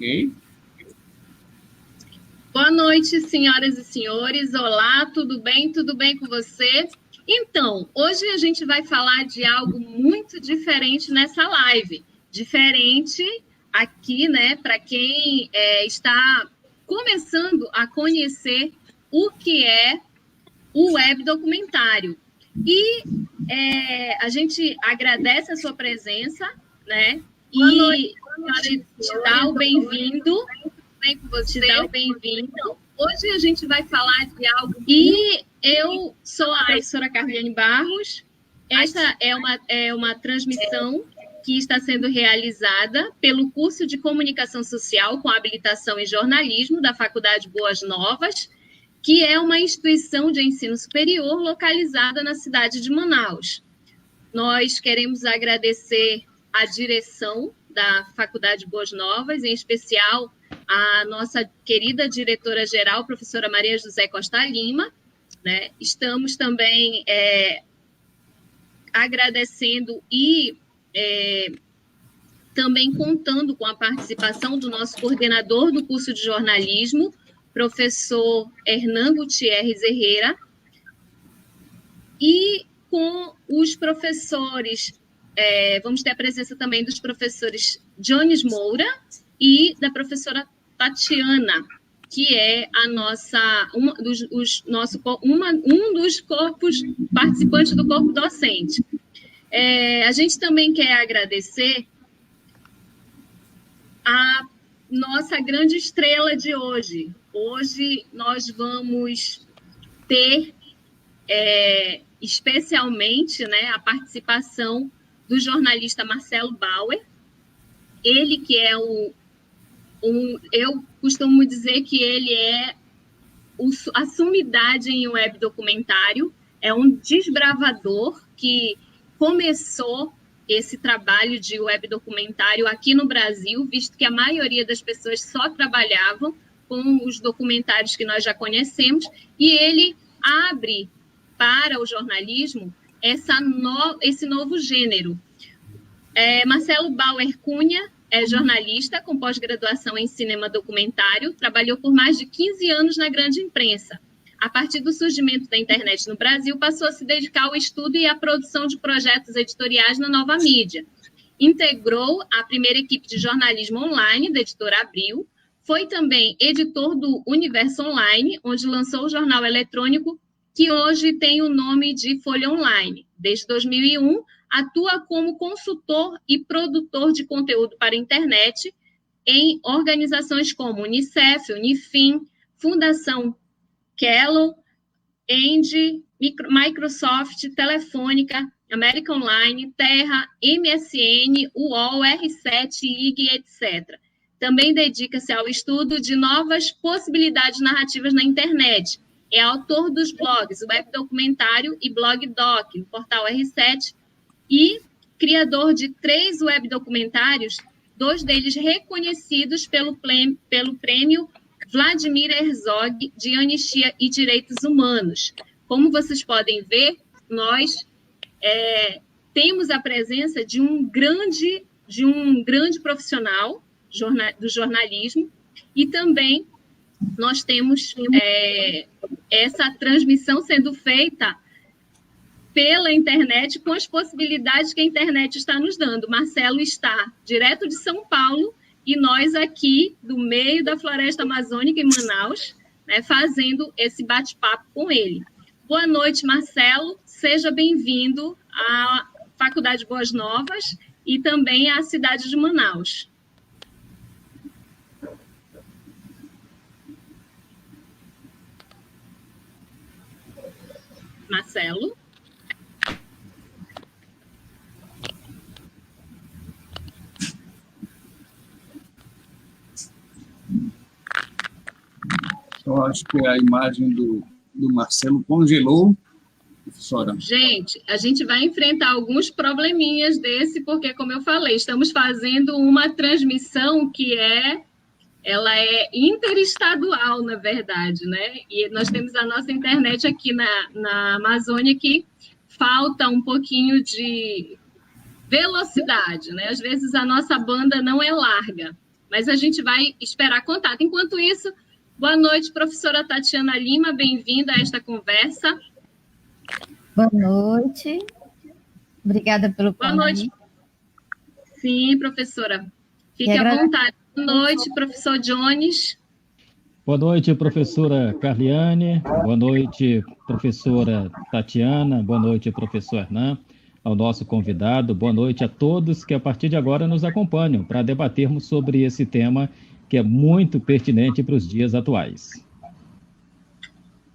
Ok. Boa noite, senhoras e senhores. Olá, tudo bem? Tudo bem com você? Então, hoje a gente vai falar de algo muito diferente nessa live. Diferente aqui, né, para quem está começando a conhecer o que é o web documentário. E a gente agradece a sua presença, né? E te dá o bem-vindo. Te dá o bem-vindo. Hoje a gente vai falar de algo. E eu sou a professora Carliane Barros. Esta é uma transmissão que está sendo realizada pelo curso de Comunicação Social com habilitação em jornalismo da Faculdade Boas Novas, que é uma instituição de ensino superior localizada na cidade de Manaus. Nós queremos agradecer à direção da Faculdade Boas Novas, em especial a nossa querida diretora-geral, professora Maria José Costa Lima, né? Estamos também agradecendo e também contando com a participação do nosso coordenador do curso de jornalismo, professor Hernan Gutierrez Herrera, e com os professores, vamos ter a presença também dos professores Jones Moura e da professora Tatiana, que é a um dos corpos participantes do corpo docente. A gente também quer agradecer a nossa grande estrela de hoje. Hoje nós vamos ter especialmente, né, a participação do jornalista Marcelo Bauer. Ele que é eu costumo dizer que ele é a sumidade em web documentário, é um desbravador que começou esse trabalho de web documentário aqui no Brasil, visto que a maioria das pessoas só trabalhavam com os documentários que nós já conhecemos, e ele abre para o jornalismo esse novo gênero. Marcelo Bauer Cunha é jornalista com pós-graduação em cinema documentário, trabalhou por mais de 15 anos na grande imprensa. A partir do surgimento da internet no Brasil, passou a se dedicar ao estudo e à produção de projetos editoriais na nova mídia. Integrou a primeira equipe de jornalismo online da editora Abril, foi também editor do Universo Online, onde lançou o jornal eletrônico que hoje tem o nome de Folha Online. Desde 2001, atua como consultor e produtor de conteúdo para a internet em organizações como Unicef, Unifim, Fundação Kellogg, Engie, Microsoft, Telefônica, América Online, Terra, MSN, UOL, R7, IG, etc. Também dedica-se ao estudo de novas possibilidades narrativas na internet. É autor dos blogs Web Documentário e Blog Doc, no portal R7, e criador de 3 web documentários, 2 deles reconhecidos pelo prêmio Vladimir Herzog de Anistia e Direitos Humanos. Como vocês podem ver, nós temos a presença de um grande profissional do jornalismo, e também nós temos essa transmissão sendo feita pela internet, com as possibilidades que a internet está nos dando. Marcelo está direto de São Paulo e nós aqui do meio da floresta amazônica em Manaus, né, fazendo esse bate-papo com ele. Boa noite, Marcelo. Seja bem-vindo à Faculdade Boas Novas e também à cidade de Manaus. Marcelo? Eu acho que a imagem do Marcelo congelou, professora. Gente, a gente vai enfrentar alguns probleminhas porque, como eu falei, estamos fazendo uma transmissão que ela é interestadual, na verdade, né? E nós temos a nossa internet aqui na Amazônia que falta um pouquinho de velocidade, né? Às vezes a nossa banda não é larga, mas a gente vai esperar contato. Enquanto isso, boa noite, professora Tatiana Lima, bem-vinda a esta conversa. Boa noite, obrigada pelo convite. Boa noite. Sim, professora, fique à vontade. Boa noite, professor Jones. Boa noite, professora Carliane. Boa noite, professora Tatiana. Boa noite, professor Hernan, ao nosso convidado. Boa noite a todos que, a partir de agora, nos acompanham para debatermos sobre esse tema que é muito pertinente para os dias atuais.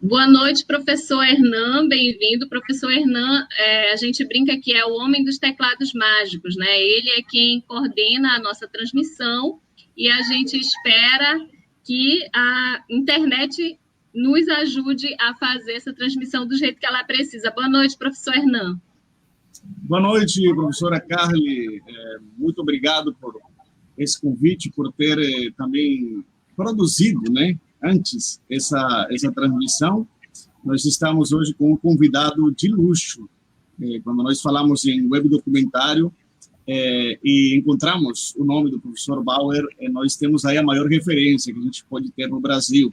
Boa noite, professor Hernan, bem-vindo. Professor Hernan, a gente brinca que é o homem dos teclados mágicos, né? Ele é quem coordena a nossa transmissão e a gente espera que a internet nos ajude a fazer essa transmissão do jeito que ela precisa. Boa noite, professor Hernan. Boa noite, professora Carly. Muito obrigado por esse convite, por ter também produzido, né, antes essa transmissão. Nós estamos hoje com um convidado de luxo. Quando nós falamos em web documentário e encontramos o nome do professor Bauer, nós temos aí a maior referência que a gente pode ter no Brasil.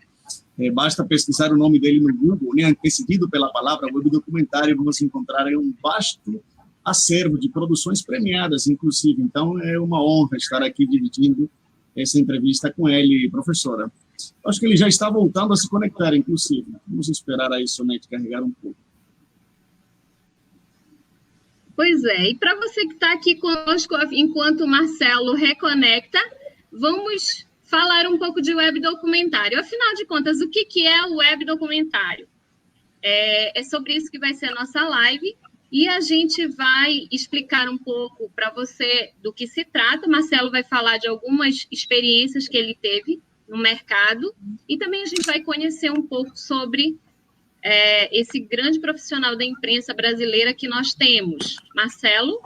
Basta pesquisar o nome dele no Google, né, antecedido pela palavra web documentário, vamos encontrar aí um vasto acervo de produções premiadas, inclusive. Então, é uma honra estar aqui dividindo essa entrevista com ele, professora. Acho que ele já está voltando a se conectar, inclusive. Vamos esperar aí somente carregar um pouco. Pois é, e para você que está aqui conosco enquanto o Marcelo reconecta, vamos falar um pouco de web documentário. Afinal de contas, o que é o web documentário? É sobre isso que vai ser a nossa live, e a gente vai explicar um pouco para você do que se trata. O Marcelo vai falar de algumas experiências que ele teve no mercado, e também a gente vai conhecer um pouco sobre esse grande profissional da imprensa brasileira que nós temos. Marcelo,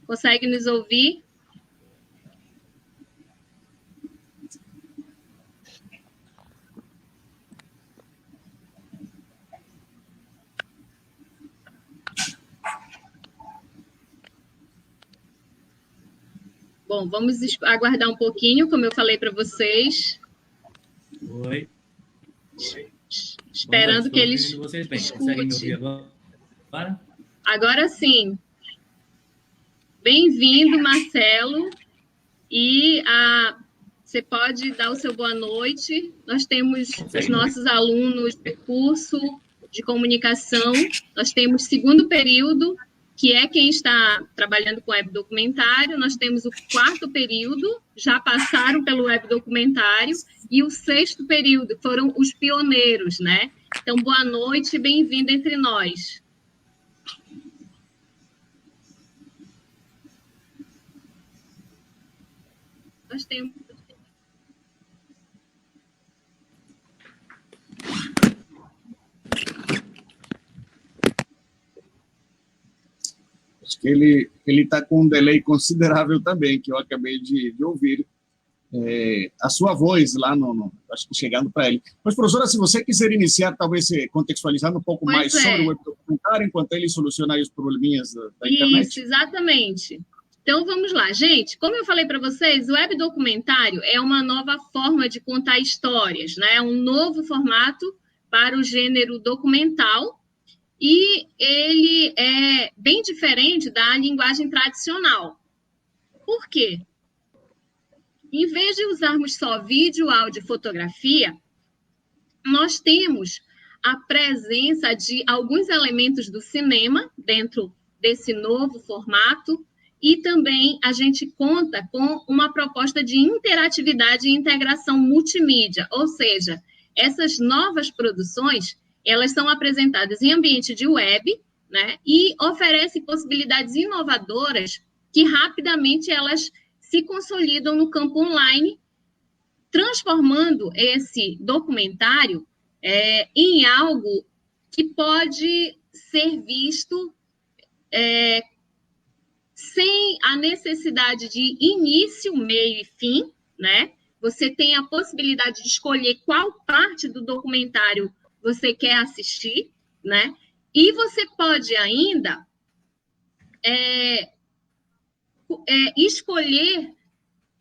consegue nos ouvir? Bom, vamos aguardar um pouquinho, como eu falei para vocês. Oi. Esperando que eles vocês bem. Conseguem me ouvir agora? Agora sim. Bem-vindo, Marcelo. E você pode dar o seu boa noite. Nós temos os nossos alunos do curso de comunicação. Nós temos segundo período, que é quem está trabalhando com web documentário. Nós temos o quarto período, já passaram pelo web documentário, e o sexto período, foram os pioneiros, né? Então, boa noite e bem-vindo entre nós. Nós temos... Acho que ele está com um delay considerável também, que eu acabei de ouvir a sua voz lá acho que chegando para ele. Mas, professora, se você quiser iniciar, talvez contextualizando um pouco mais sobre o web documentário, enquanto ele soluciona aí os probleminhas da internet. Isso, exatamente. Então, vamos lá. Gente, como eu falei para vocês, o web documentário é uma nova forma de contar histórias, né? Um novo formato para o gênero documental, e ele é bem diferente da linguagem tradicional. Por quê? Em vez de usarmos só vídeo, áudio e fotografia, nós temos a presença de alguns elementos do cinema dentro desse novo formato, e também a gente conta com uma proposta de interatividade e integração multimídia, ou seja, essas novas produções, elas são apresentadas em ambiente de web, né, e oferecem possibilidades inovadoras que rapidamente elas se consolidam no campo online, transformando esse documentário em algo que pode ser visto sem a necessidade de início, meio e fim, né? Você tem a possibilidade de escolher qual parte do documentário você quer assistir, né? E você pode ainda escolher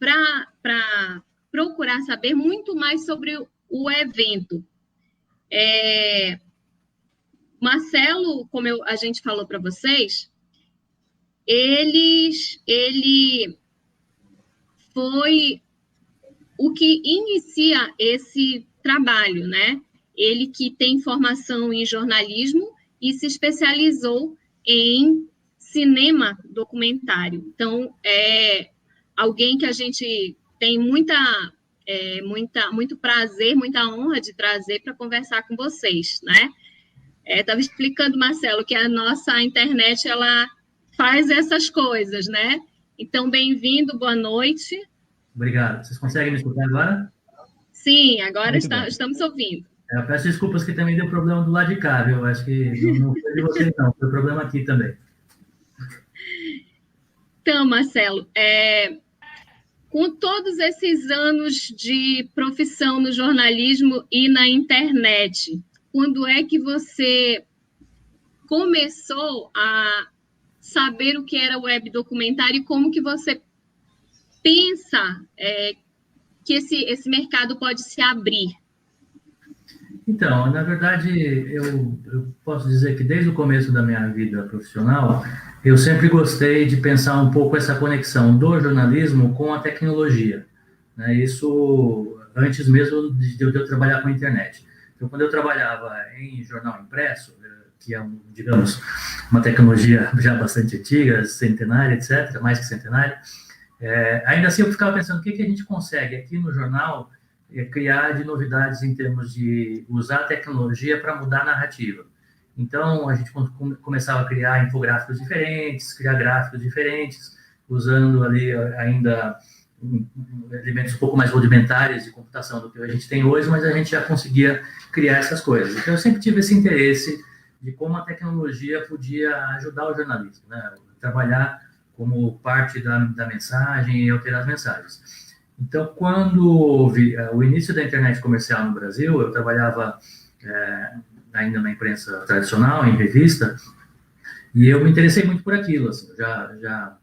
para procurar saber muito mais sobre o evento. Marcelo, como a gente falou para vocês, ele foi o que inicia esse trabalho, né? Ele que tem formação em jornalismo e se especializou em cinema documentário. Então, é alguém que a gente tem muito prazer, muita honra de trazer para conversar com vocês, né? Estava explicando, Marcelo, que a nossa internet, ela faz essas coisas, né? Então, bem-vindo, boa noite. Obrigado. Vocês conseguem me escutar agora? Sim, agora estamos ouvindo. Eu peço desculpas que também deu problema do lado de cá, viu? Acho que não foi de vocês, não. Foi problema aqui também. Então, Marcelo, com todos esses anos de profissão no jornalismo e na internet, quando é que você começou a saber o que era web documentário e como que você pensa que esse mercado pode se abrir? Então, na verdade, eu posso dizer que desde o começo da minha vida profissional, eu sempre gostei de pensar um pouco essa conexão do jornalismo com a tecnologia, né? Isso antes mesmo de eu trabalhar com a internet. Então, quando eu trabalhava em jornal impresso, que é, digamos, uma tecnologia já bastante antiga, centenária, etc., mais que centenária, ainda assim eu ficava pensando o que a gente consegue aqui no jornal criar de novidades em termos de usar a tecnologia para mudar a narrativa. Então, a gente começava a criar infográficos diferentes, criar gráficos diferentes, usando ali ainda elementos um pouco mais rudimentares de computação do que a gente tem hoje, mas a gente já conseguia criar essas coisas. Então, eu sempre tive esse interesse de como a tecnologia podia ajudar o jornalismo, né? Trabalhar como parte da mensagem e alterar as mensagens. Então, quando houve o início da internet comercial no Brasil, eu trabalhava ainda na imprensa tradicional, em revista, e eu me interessei muito por aquilo. Assim, eu já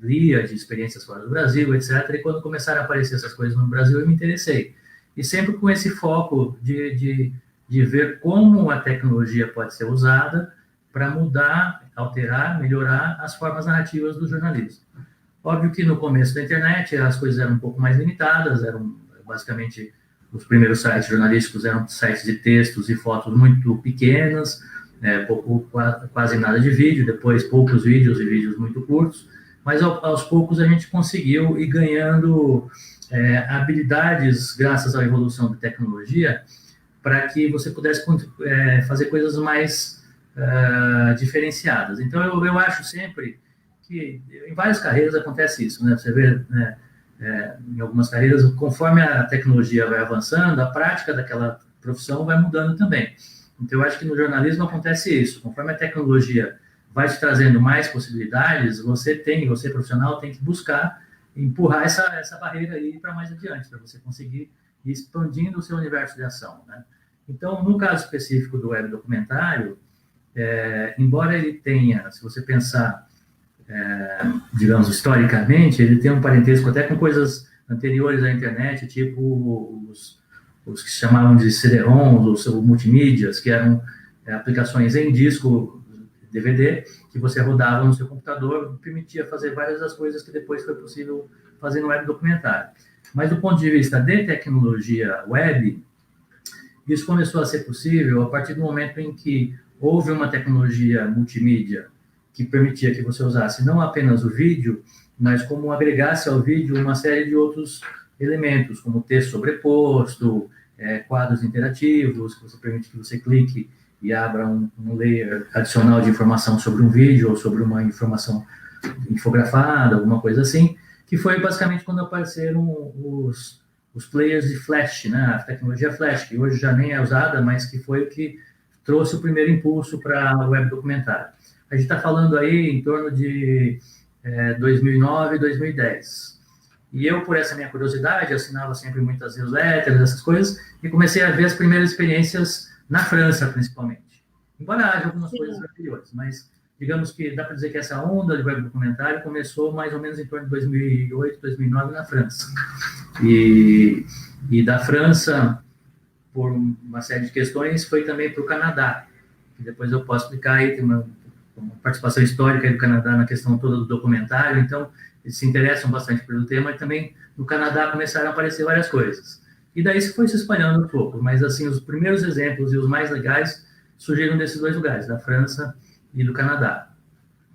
lia de experiências fora do Brasil, etc. E quando começaram a aparecer essas coisas no Brasil, eu me interessei. E sempre com esse foco de ver como a tecnologia pode ser usada para mudar, alterar, melhorar as formas narrativas do jornalismo. Óbvio que no começo da internet as coisas eram um pouco mais limitadas, eram basicamente os primeiros sites jornalísticos eram sites de textos e fotos muito pequenas, quase nada de vídeo, depois poucos vídeos e vídeos muito curtos, mas aos poucos a gente conseguiu ir ganhando habilidades graças à evolução da tecnologia para que você pudesse fazer coisas mais diferenciadas. Então eu acho sempre que em várias carreiras acontece isso, né? Você vê, né, em algumas carreiras, conforme a tecnologia vai avançando, a prática daquela profissão vai mudando também. Então, eu acho que no jornalismo acontece isso. Conforme a tecnologia vai te trazendo mais possibilidades, você profissional, tem que buscar empurrar essa barreira aí para mais adiante, para você conseguir ir expandindo o seu universo de ação, né? Então, no caso específico do web documentário, embora ele tenha, se você pensar digamos, historicamente, ele tem um parentesco até com coisas anteriores à internet, tipo os que se chamavam de CD-ROMs, ou multimídias, que eram aplicações em disco, DVD, que você rodava no seu computador, permitia fazer várias das coisas que depois foi possível fazer no web documentário. Mas do ponto de vista de tecnologia web, isso começou a ser possível a partir do momento em que houve uma tecnologia multimídia que permitia que você usasse não apenas o vídeo, mas como agregasse ao vídeo uma série de outros elementos, como texto sobreposto, quadros interativos, que você permite que você clique e abra um layer adicional de informação sobre um vídeo ou sobre uma informação infografada, alguma coisa assim, que foi basicamente quando apareceram os players de Flash, né? A tecnologia Flash, que hoje já nem é usada, mas que foi o que trouxe o primeiro impulso para o web documentário. A gente está falando aí em torno de 2009, 2010. E eu, por essa minha curiosidade, assinava sempre muitas newsletters, essas coisas, e comecei a ver as primeiras experiências na França, principalmente. Embora haja algumas coisas anteriores, mas digamos que dá para dizer que essa onda de web documentário começou mais ou menos em torno de 2008, 2009 na França. E da França, por uma série de questões, foi também para o Canadá, que depois eu posso explicar aí, tem uma participação histórica do Canadá na questão toda do documentário, então eles se interessam bastante pelo tema, e também no Canadá começaram a aparecer várias coisas. E daí se foi se espalhando um pouco, mas assim, os primeiros exemplos e os mais legais surgiram desses dois lugares, da França e do Canadá.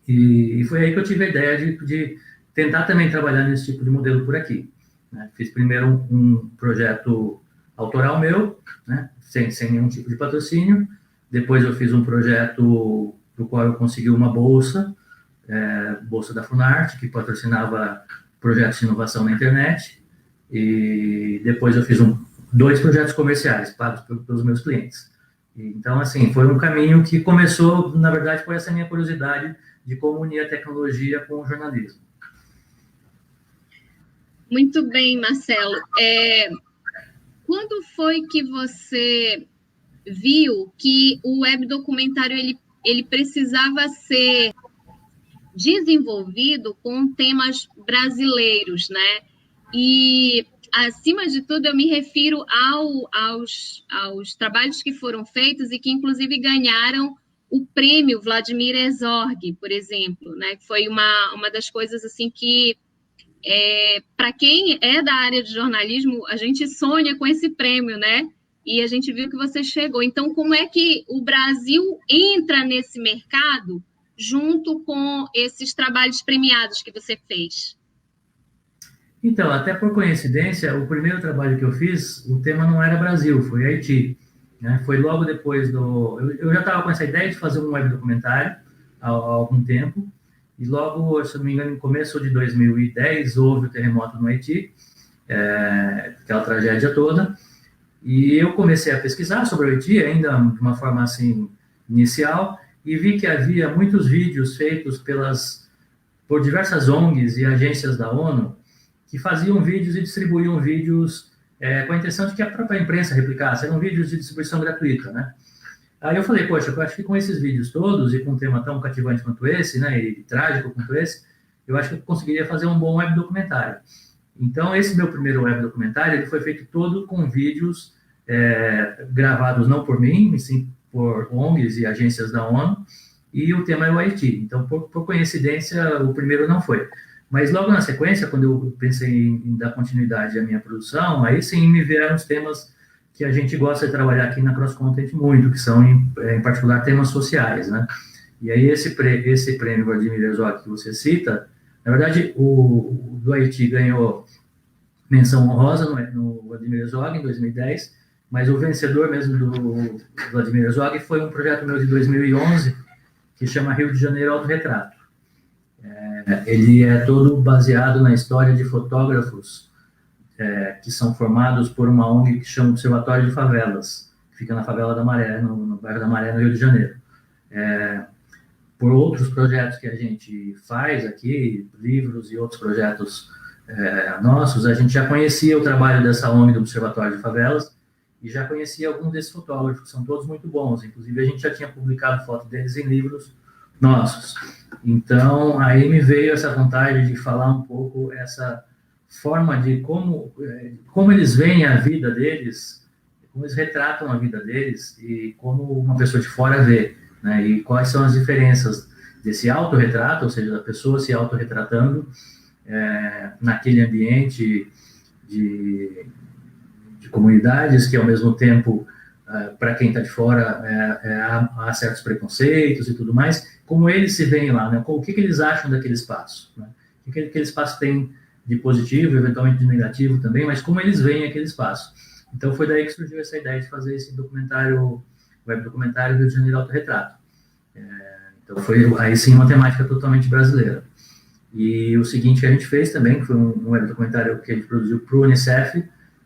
E foi aí que eu tive a ideia de tentar também trabalhar nesse tipo de modelo por aqui, né? Fiz primeiro um projeto autoral meu, né? sem nenhum tipo de patrocínio. Depois eu fiz um projeto do qual eu consegui uma bolsa, bolsa da Funarte, que patrocinava projetos de inovação na internet. E depois eu fiz dois projetos comerciais pagos pelos meus clientes. Então, assim, foi um caminho que começou, na verdade, por essa minha curiosidade de como unir a tecnologia com o jornalismo. Muito bem, Marcelo. Quando foi que você viu que o web documentário ele precisava ser desenvolvido com temas brasileiros, né? E, acima de tudo, eu me refiro aos trabalhos que foram feitos e que, inclusive, ganharam o prêmio Vladimir Herzog, por exemplo, né? Que foi uma das coisas assim que, para quem é da área de jornalismo, a gente sonha com esse prêmio, né? E a gente viu que você chegou. Então, como é que o Brasil entra nesse mercado junto com esses trabalhos premiados que você fez? Então, até por coincidência, o primeiro trabalho que eu fiz, o tema não era Brasil, foi Haiti, né? Foi logo depois eu já estava com essa ideia de fazer um web documentário há algum tempo, e logo, se não me engano, no começo de 2010, houve o terremoto no Haiti, aquela tragédia toda, e eu comecei a pesquisar sobre o Haiti, ainda de uma forma assim, inicial, e vi que havia muitos vídeos feitos por diversas ONGs e agências da ONU, que faziam vídeos e distribuíam vídeos com a intenção de que a própria imprensa replicasse. Eram vídeos de distribuição gratuita, né? Aí eu falei, poxa, eu acho que com esses vídeos todos e com um tema tão cativante quanto esse, né, e trágico quanto esse, eu acho que eu conseguiria fazer um bom web documentário. Então, esse meu primeiro web documentário, ele foi feito todo com vídeos gravados não por mim, mas sim por ONGs e agências da ONU, e o tema é o Haiti. Então, por coincidência, o primeiro não foi. Mas logo na sequência, quando eu pensei em dar continuidade à minha produção, aí sim me vieram os temas que a gente gosta de trabalhar aqui na Cross Content muito, que são, em particular, temas sociais, né? E aí esse prêmio Vladimir Herzog que você cita, na verdade, o do Haiti ganhou menção honrosa no Vladimir Herzog em 2010, mas o vencedor mesmo do Vladimir Herzog foi um projeto meu de 2011, que chama Rio de Janeiro Autorretrato. Ele é todo baseado na história de fotógrafos que são formados por uma ONG que chama Observatório de Favelas, que fica na favela da Maré, no bairro da Maré, no Rio de Janeiro. Por outros projetos que a gente faz aqui, livros e outros projetos nossos, a gente já conhecia o trabalho dessa ONG do Observatório de Favelas e já conhecia alguns desses fotógrafos, que são todos muito bons. Inclusive, a gente já tinha publicado foto deles em livros nossos. Então, aí me veio essa vontade de falar um pouco essa forma de como eles veem a vida deles, como eles retratam a vida deles e como uma pessoa de fora vê, né? E quais são as diferenças desse autorretrato, ou seja, da pessoa se autorretratando naquele ambiente de comunidades que, ao mesmo tempo, para quem está de fora, há certos preconceitos e tudo mais, como eles se veem lá, né? O que eles acham daquele espaço, né? O que aquele espaço tem de positivo, eventualmente de negativo também, mas como eles veem aquele espaço. Então, foi daí que surgiu essa ideia de fazer esse documentário, web documentário Rio de Janeiro Autorretrato. Então, foi aí sim uma temática totalmente brasileira. E o seguinte que a gente fez também, que foi um web documentário que a gente produziu para o Unicef,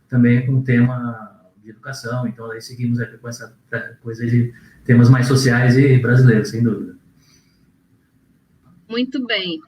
também com o tema de educação. Então, aí seguimos com essa coisa de temas mais sociais e brasileiros, sem dúvida. Muito bem.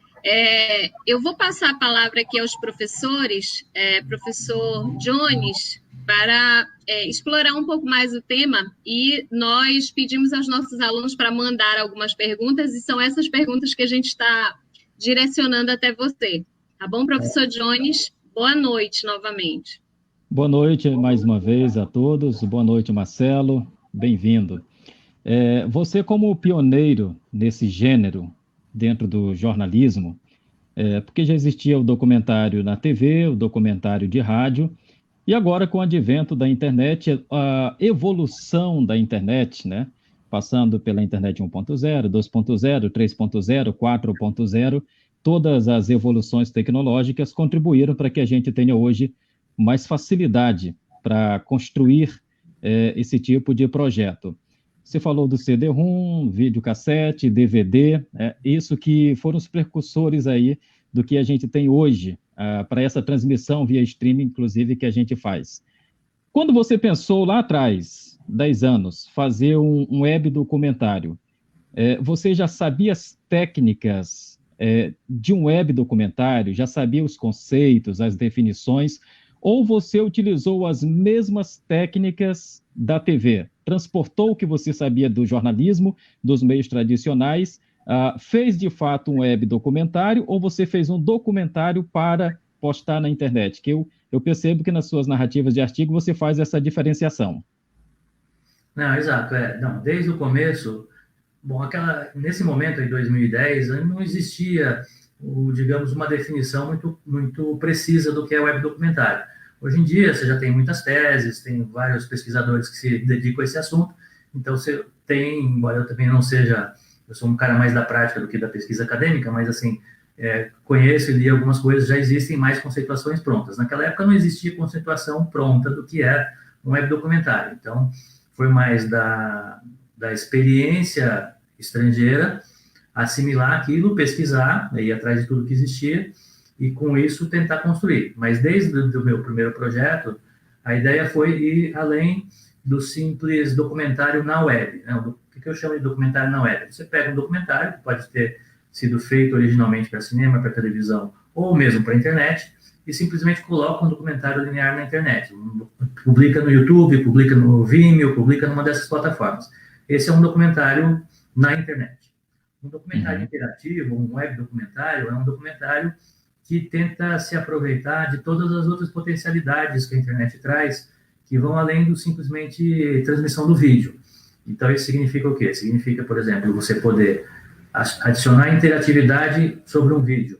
Eu vou passar a palavra aqui aos professores. Professor Jones, para explorar um pouco mais o tema, e nós pedimos aos nossos alunos para mandar algumas perguntas, e são essas perguntas que a gente está direcionando até você. Tá bom, professor Jones? Boa noite novamente. Boa noite mais uma vez a todos. Boa noite, Marcelo. Bem-vindo. Você, como pioneiro nesse gênero dentro do jornalismo, porque já existia o documentário na TV, o documentário de rádio, e agora, com o advento da internet, a evolução da internet, né? Passando pela internet 1.0, 2.0, 3.0, 4.0, todas as evoluções tecnológicas contribuíram para que a gente tenha hoje mais facilidade para construir esse tipo de projeto. Você falou do CD-ROM, videocassete, DVD, isso que foram os precursores aí do que a gente tem hoje, para essa transmissão via streaming, inclusive, que a gente faz. Quando você pensou lá atrás, 10 anos, fazer um web documentário, você já sabia as técnicas de um web documentário, já sabia os conceitos, as definições, ou você utilizou as mesmas técnicas da TV? Transportou o que você sabia do jornalismo, dos meios tradicionais, fez de fato um web documentário, ou você fez um documentário para postar na internet? Que eu percebo que nas suas narrativas de artigo você faz essa diferenciação. Não, exato. Não, desde o começo, nesse momento, em 2010, não existia, digamos, uma definição muito, muito precisa do que é web documentário. Hoje em dia, você já tem muitas teses, tem vários pesquisadores que se dedicam a esse assunto, então você tem, embora eu também não seja, eu sou um cara mais da prática do que da pesquisa acadêmica, mas assim, conheço e li algumas coisas, já existem mais conceituações prontas. Naquela época não existia conceituação pronta do que é um web documentário, então foi mais da experiência estrangeira, assimilar aquilo, pesquisar, ir atrás de tudo que existia, e com isso tentar construir. Mas desde o meu primeiro projeto, a ideia foi ir além do simples documentário na web, né? O que eu chamo de documentário na web? Você pega um documentário, que pode ter sido feito originalmente para cinema, para televisão, ou mesmo para internet, e simplesmente coloca um documentário linear na internet. Publica no YouTube, publica no Vimeo, publica numa dessas plataformas. Esse é um documentário na internet. Um documentário interativo, um web documentário, é um documentário que tenta se aproveitar de todas as outras potencialidades que a internet traz, que vão além do simplesmente transmissão do vídeo. Então, isso significa o quê? Significa, por exemplo, você poder adicionar interatividade sobre um vídeo.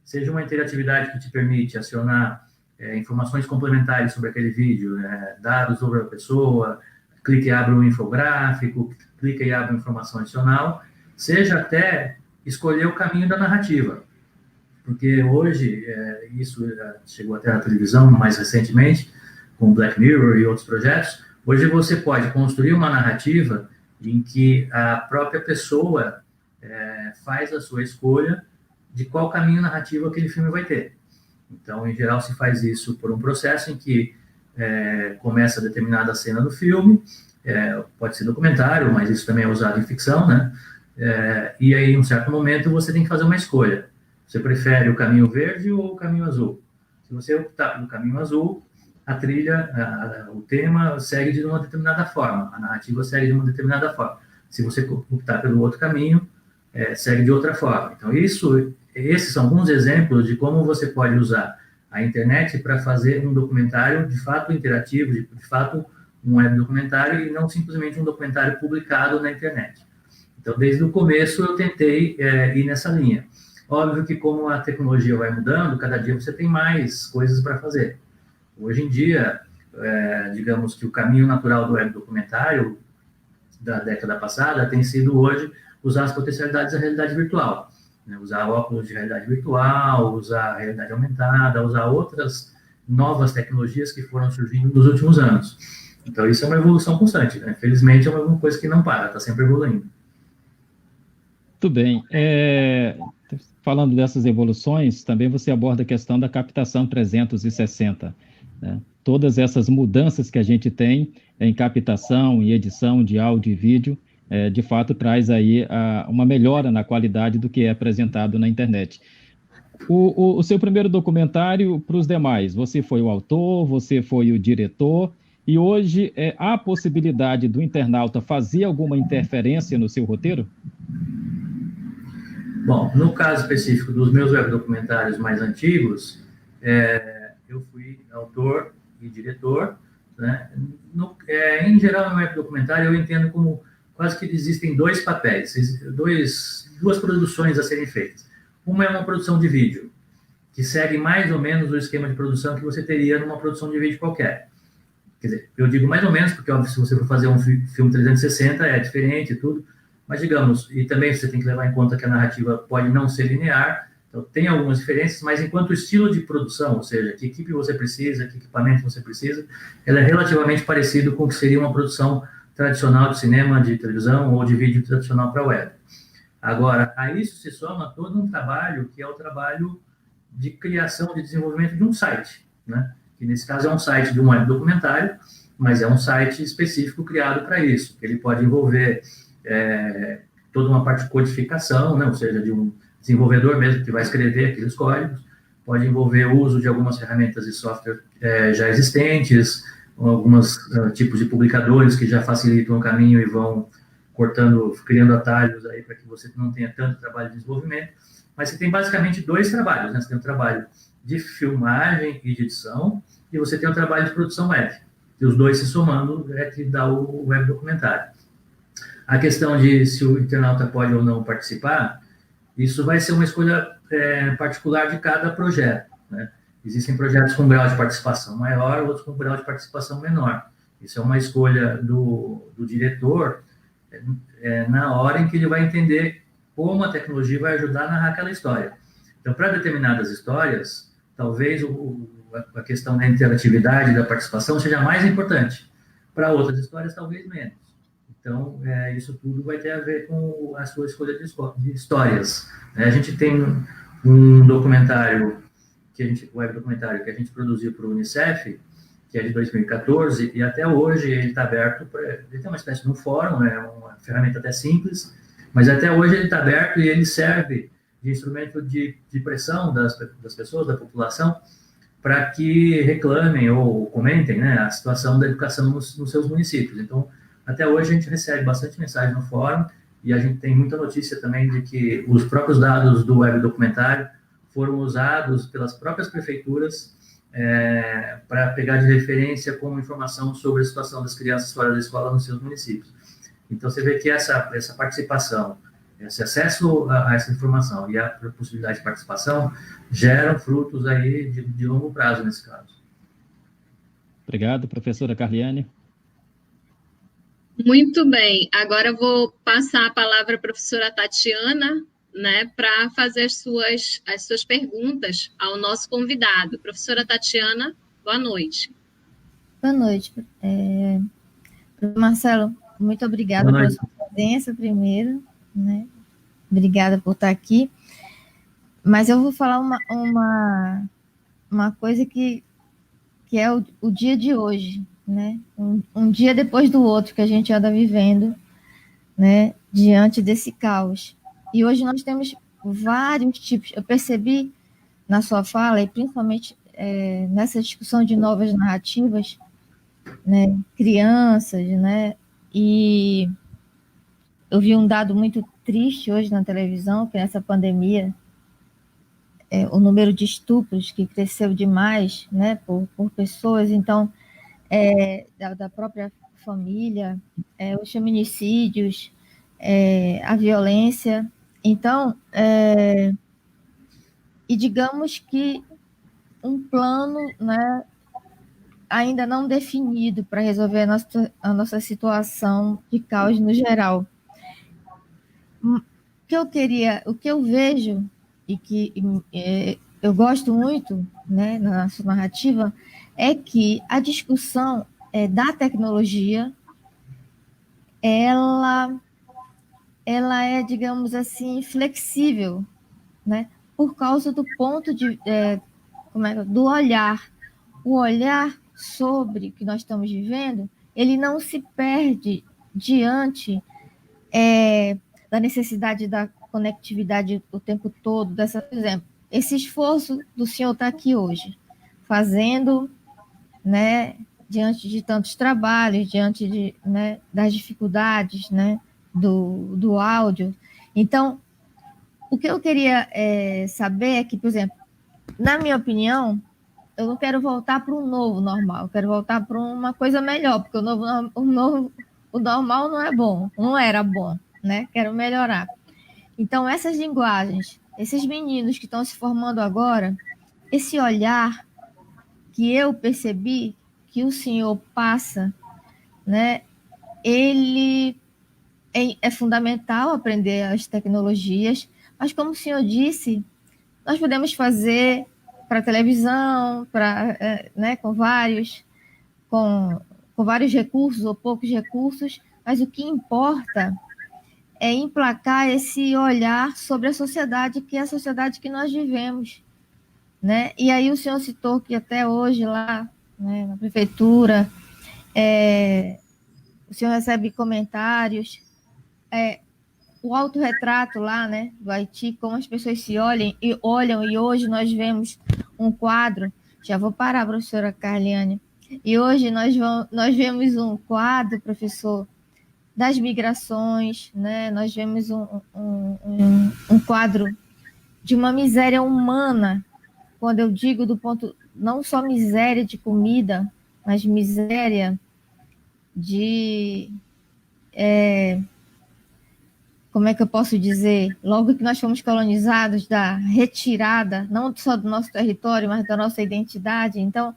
Seja uma interatividade que te permite acionar informações complementares sobre aquele vídeo, dados sobre a pessoa, clique e abre um infográfico, clica e abre uma informação adicional, seja até escolher o caminho da narrativa. Porque hoje, isso chegou até na televisão mais recentemente, com Black Mirror e outros projetos, hoje você pode construir uma narrativa em que a própria pessoa faz a sua escolha de qual caminho narrativo aquele filme vai ter. Então, em geral, se faz isso por um processo em que começa determinada cena do filme, pode ser documentário, mas isso também é usado em ficção, né? E aí, em um certo momento, você tem que fazer uma escolha. Você prefere o caminho verde ou o caminho azul? Se você optar pelo caminho azul, a trilha, o tema segue de uma determinada forma, a narrativa segue de uma determinada forma. Se você optar pelo outro caminho, segue de outra forma. Então, esses são alguns exemplos de como você pode usar a internet para fazer um documentário de fato interativo, de fato um web documentário, e não simplesmente um documentário publicado na internet. Então, desde o começo, eu tentei ir nessa linha. Óbvio que, como a tecnologia vai mudando, cada dia você tem mais coisas para fazer. Hoje em dia, digamos que o caminho natural do web documentário da década passada tem sido hoje usar as potencialidades da realidade virtual, né? Usar óculos de realidade virtual, usar a realidade aumentada, usar outras novas tecnologias que foram surgindo nos últimos anos. Então, isso é uma evolução constante, né? Felizmente, é uma coisa que não para, está sempre evoluindo. Muito bem. Falando dessas evoluções, também você aborda a questão da captação 360, né? Todas essas mudanças que a gente tem em captação e edição de áudio e vídeo, de fato traz aí uma melhora na qualidade do que é apresentado na internet. O seu primeiro documentário para os demais, você foi o autor, você foi o diretor, e hoje há a possibilidade do internauta fazer alguma interferência no seu roteiro? Bom, no caso específico dos meus webdocumentários mais antigos, eu fui autor e diretor, né? Em geral, no webdocumentário eu entendo como quase que existem dois papéis, duas produções a serem feitas. Uma é uma produção de vídeo, que segue mais ou menos o esquema de produção que você teria numa produção de vídeo qualquer. Quer dizer, eu digo mais ou menos, porque óbvio, se você for fazer um filme 360 é diferente e tudo, mas digamos, e também você tem que levar em conta que a narrativa pode não ser linear, então tem algumas diferenças, mas enquanto o estilo de produção, ou seja, que equipe você precisa, que equipamento você precisa, ela é relativamente parecido com o que seria uma produção tradicional de cinema, de televisão ou de vídeo tradicional para a web. Agora, a isso se soma todo um trabalho que é o trabalho de criação, de desenvolvimento de um site, né? Que nesse caso é um site de um web documentário, mas é um site específico criado para isso, que ele pode envolver toda uma parte de codificação, né? Ou seja, de um desenvolvedor mesmo que vai escrever aqueles códigos, pode envolver o uso de algumas ferramentas de software já existentes, alguns tipos de publicadores que já facilitam o caminho e vão criando atalhos aí para que você não tenha tanto trabalho de desenvolvimento, mas você tem basicamente dois trabalhos, né? Você tem o trabalho de filmagem e de edição, e você tem o trabalho de produção web, e os dois se somando é que dá o web documentário. A questão de se o internauta pode ou não participar, isso vai ser uma escolha particular de cada projeto, né? Existem projetos com grau de participação maior, outros com grau de participação menor. Isso é uma escolha do diretor, na hora em que ele vai entender como a tecnologia vai ajudar a narrar aquela história. Então, para determinadas histórias, talvez a questão da interatividade, da participação seja mais importante. Para outras histórias, talvez menos. Então, isso tudo vai ter a ver com a sua escolha de histórias. A gente tem um documentário, web documentário, que a gente produziu para o Unicef, que é de 2014, e até hoje ele está aberto, ele tem uma espécie de um fórum, é uma ferramenta até simples, mas até hoje ele está aberto e ele serve de instrumento de pressão das pessoas, da população, para que reclamem ou comentem, né, a situação da educação nos seus municípios. Então, até hoje a gente recebe bastante mensagem no fórum e a gente tem muita notícia também de que os próprios dados do web documentário foram usados pelas próprias prefeituras para pegar de referência como informação sobre a situação das crianças fora da escola nos seus municípios. Então, você vê que essa participação, esse acesso a essa informação e a possibilidade de participação geram frutos aí de longo prazo, nesse caso. Obrigado, professora Carliane. Muito bem. Agora eu vou passar a palavra à professora Tatiana, né, para fazer as suas perguntas ao nosso convidado. Professora Tatiana, boa noite. Boa noite. Marcelo, muito obrigada pela sua presença primeiro, né? Obrigada por estar aqui. Mas eu vou falar uma coisa que é o dia de hoje, né? Um dia depois do outro que a gente anda vivendo, né? Diante desse caos. E hoje nós temos vários tipos. Eu percebi na sua fala, e principalmente nessa discussão de novas narrativas, né? Crianças, né? E eu vi um dado muito triste hoje na televisão, que nessa pandemia, o número de estupros que cresceu demais, né? Por pessoas, então, da própria família, os feminicídios, a violência. Então, e digamos que um plano, né, ainda não definido para resolver a nossa situação de caos no geral. O que eu vejo e que eu gosto muito, né, na sua narrativa, é que a discussão da tecnologia, ela é, digamos assim, flexível, né? Por causa do ponto do olhar. O olhar sobre o que nós estamos vivendo, ele não se perde diante da necessidade da conectividade o tempo todo. Por exemplo, esse esforço do senhor estar aqui hoje, fazendo, né, diante de tantos trabalhos, diante de, né, das dificuldades, né, do áudio. Então, o que eu queria saber é que, por exemplo, na minha opinião, eu não quero voltar para um novo normal, eu quero voltar para uma coisa melhor, porque o normal não é bom, não era bom, né? Quero melhorar. Então, essas linguagens, esses meninos que estão se formando agora, esse olhar que eu percebi que o senhor passa, né? Ele é fundamental aprender as tecnologias, mas como o senhor disse, nós podemos fazer para televisão, né, com vários recursos ou poucos recursos, mas o que importa é emplacar esse olhar sobre a sociedade, que é a sociedade que nós vivemos, né? E aí o senhor citou que até hoje lá, né, na prefeitura, o senhor recebe comentários, o autorretrato lá, né, do Haiti, como as pessoas se olham, e hoje nós vemos um quadro, já vou parar, professora Carliane, e hoje nós vemos um quadro, professor, das migrações, né, nós vemos um quadro de uma miséria humana, quando eu digo do ponto, não só miséria de comida, mas miséria de... como é que eu posso dizer, logo que nós fomos colonizados, da retirada, não só do nosso território, mas da nossa identidade. Então,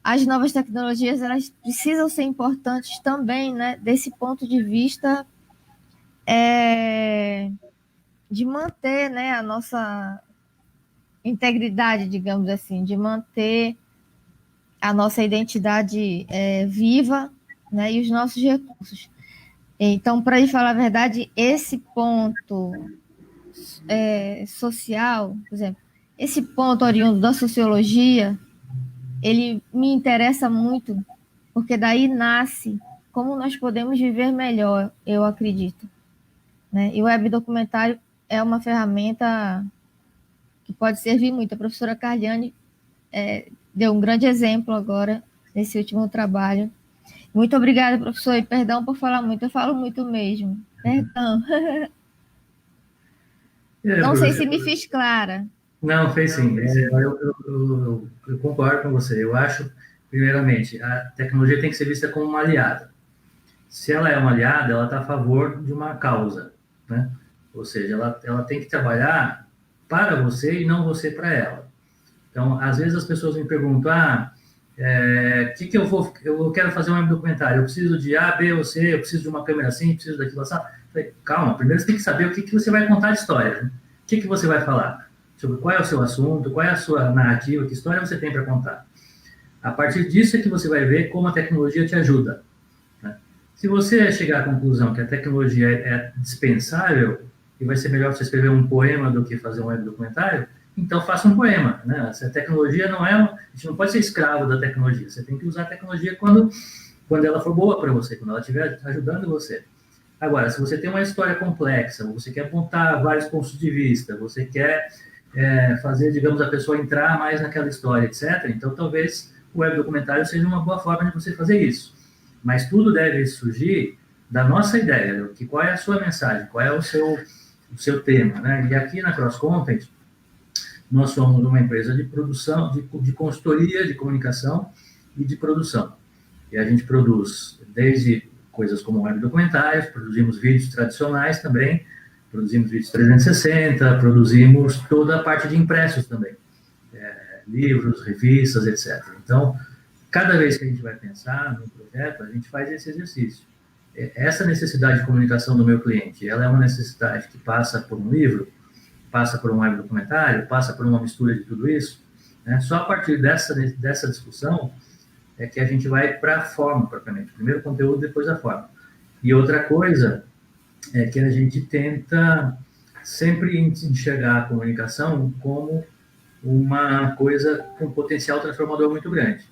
as novas tecnologias, elas precisam ser importantes também, né, desse ponto de vista de manter, né, a nossa integridade, digamos assim, de manter a nossa identidade viva, né, e os nossos recursos. Então, para falar a verdade, esse ponto social, por exemplo, esse ponto oriundo da sociologia, ele me interessa muito, porque daí nasce como nós podemos viver melhor, eu acredito, né? E o web documentário é uma ferramenta que pode servir muito. A professora Carliane deu um grande exemplo agora, nesse último trabalho. Muito obrigada, professor, e perdão por falar muito, eu falo muito mesmo. Perdão. Não sei se me fiz clara. Não, fez sim. Eu concordo com você. Eu acho, primeiramente, a tecnologia tem que ser vista como uma aliada. Se ela é uma aliada, ela está a favor de uma causa, né? Ou seja, ela tem que trabalhar para você e não você para ela. Então, às vezes as pessoas me perguntam, eu quero fazer um documentário, eu preciso de A, B ou C, eu preciso de uma câmera assim, eu preciso daquilo assim. Falei, calma, primeiro você tem que saber o que você vai contar de história, né? O que você vai falar, sobre qual é o seu assunto, qual é a sua narrativa, que história você tem para contar. A partir disso é que você vai ver como a tecnologia te ajuda, né? Se você chegar à conclusão que a tecnologia é dispensável e vai ser melhor você escrever um poema do que fazer um web documentário, então faça um poema, né? Se a tecnologia a gente não pode ser escravo da tecnologia, você tem que usar a tecnologia quando ela for boa para você, quando ela estiver ajudando você. Agora, se você tem uma história complexa, você quer apontar vários pontos de vista, você quer fazer, digamos, a pessoa entrar mais naquela história, etc., então talvez o web documentário seja uma boa forma de você fazer isso. Mas tudo deve surgir da nossa ideia, que qual é a sua mensagem, qual é o seu tema, né? E aqui na Cross Content, nós somos uma empresa de produção, de consultoria, de comunicação e de produção. E a gente produz desde coisas como web documentários, produzimos vídeos tradicionais também, produzimos vídeos 360, produzimos toda a parte de impressos também, livros, revistas, etc. Então, cada vez que a gente vai pensar num projeto, a gente faz esse exercício. Essa necessidade de comunicação do meu cliente, ela é uma necessidade que passa por um livro, passa por um web documentário, passa por uma mistura de tudo isso, né? Só a partir dessa discussão é que a gente vai para a forma, propriamente. Primeiro o conteúdo, depois a forma. E outra coisa é que a gente tenta sempre enxergar a comunicação como uma coisa com potencial transformador muito grande.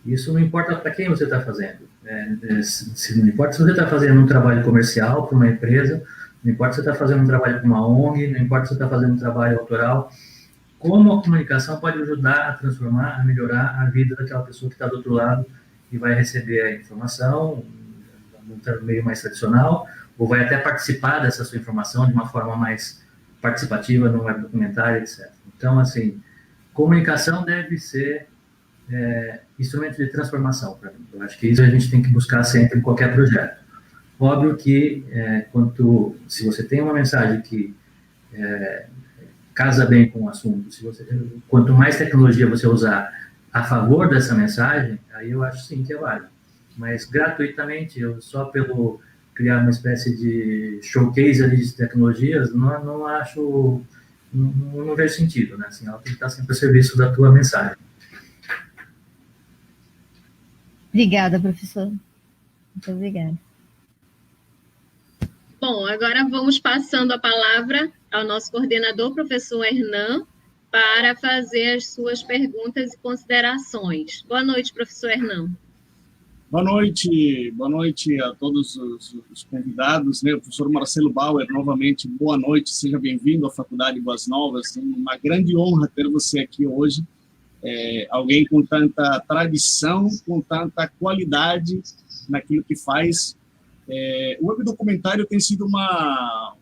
Isso não importa para quem você está fazendo. Não importa se você está fazendo um trabalho comercial para uma empresa, não importa se você está fazendo um trabalho com uma ONG, não importa se você está fazendo um trabalho autoral. como a comunicação pode ajudar a transformar, a melhorar a vida daquela pessoa que está do outro lado e vai receber a informação no meio mais tradicional, ou vai até participar dessa sua informação de uma forma mais participativa no web documentário, etc. Então, assim, comunicação deve ser instrumento de transformação para mim. Eu acho que isso a gente tem que buscar sempre em qualquer projeto. Óbvio que, se você tem uma mensagem que casa bem com o assunto, quanto mais tecnologia você usar a favor dessa mensagem, aí eu acho sim que é válido. Mas gratuitamente, só pelo criar uma espécie de showcase ali de tecnologias, não acho, não vejo sentido, né? Assim, ela tem que estar sempre a serviço da tua mensagem. Obrigada, professor. Muito obrigada. Bom, agora vamos passando a palavra ao nosso coordenador, professor Hernan, para fazer as suas perguntas e considerações. Boa noite, professor Hernan. Boa noite a todos os convidados, né? O professor Marcelo Bauer, novamente, boa noite, seja bem-vindo à Faculdade Boas Novas, uma grande honra ter você aqui hoje, alguém com tanta tradição, com tanta qualidade naquilo que faz. O web documentário tem sido uma